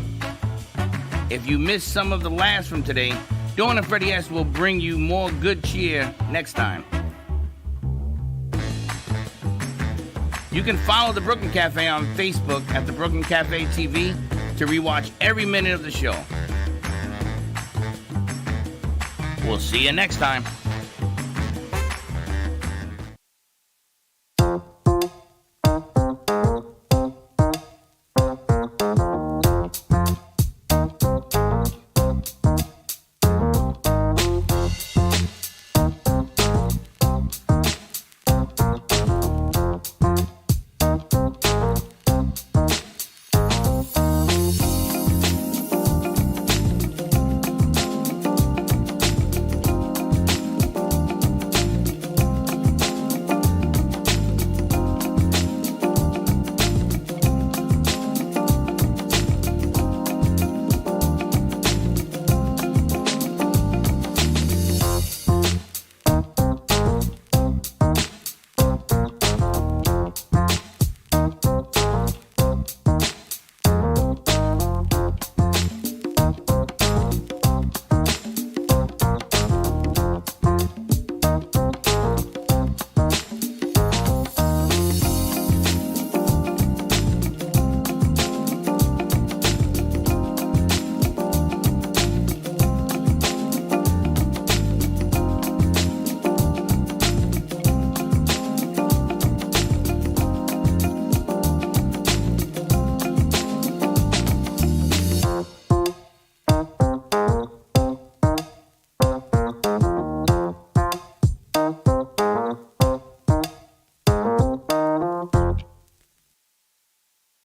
If you missed some of the laughs from today, Dawn and Freddy S will bring you more good cheer next time. You can follow the Brooklyn Cafe on Facebook at the Brooklyn Cafe TV to rewatch every minute of the show. We'll see you next time.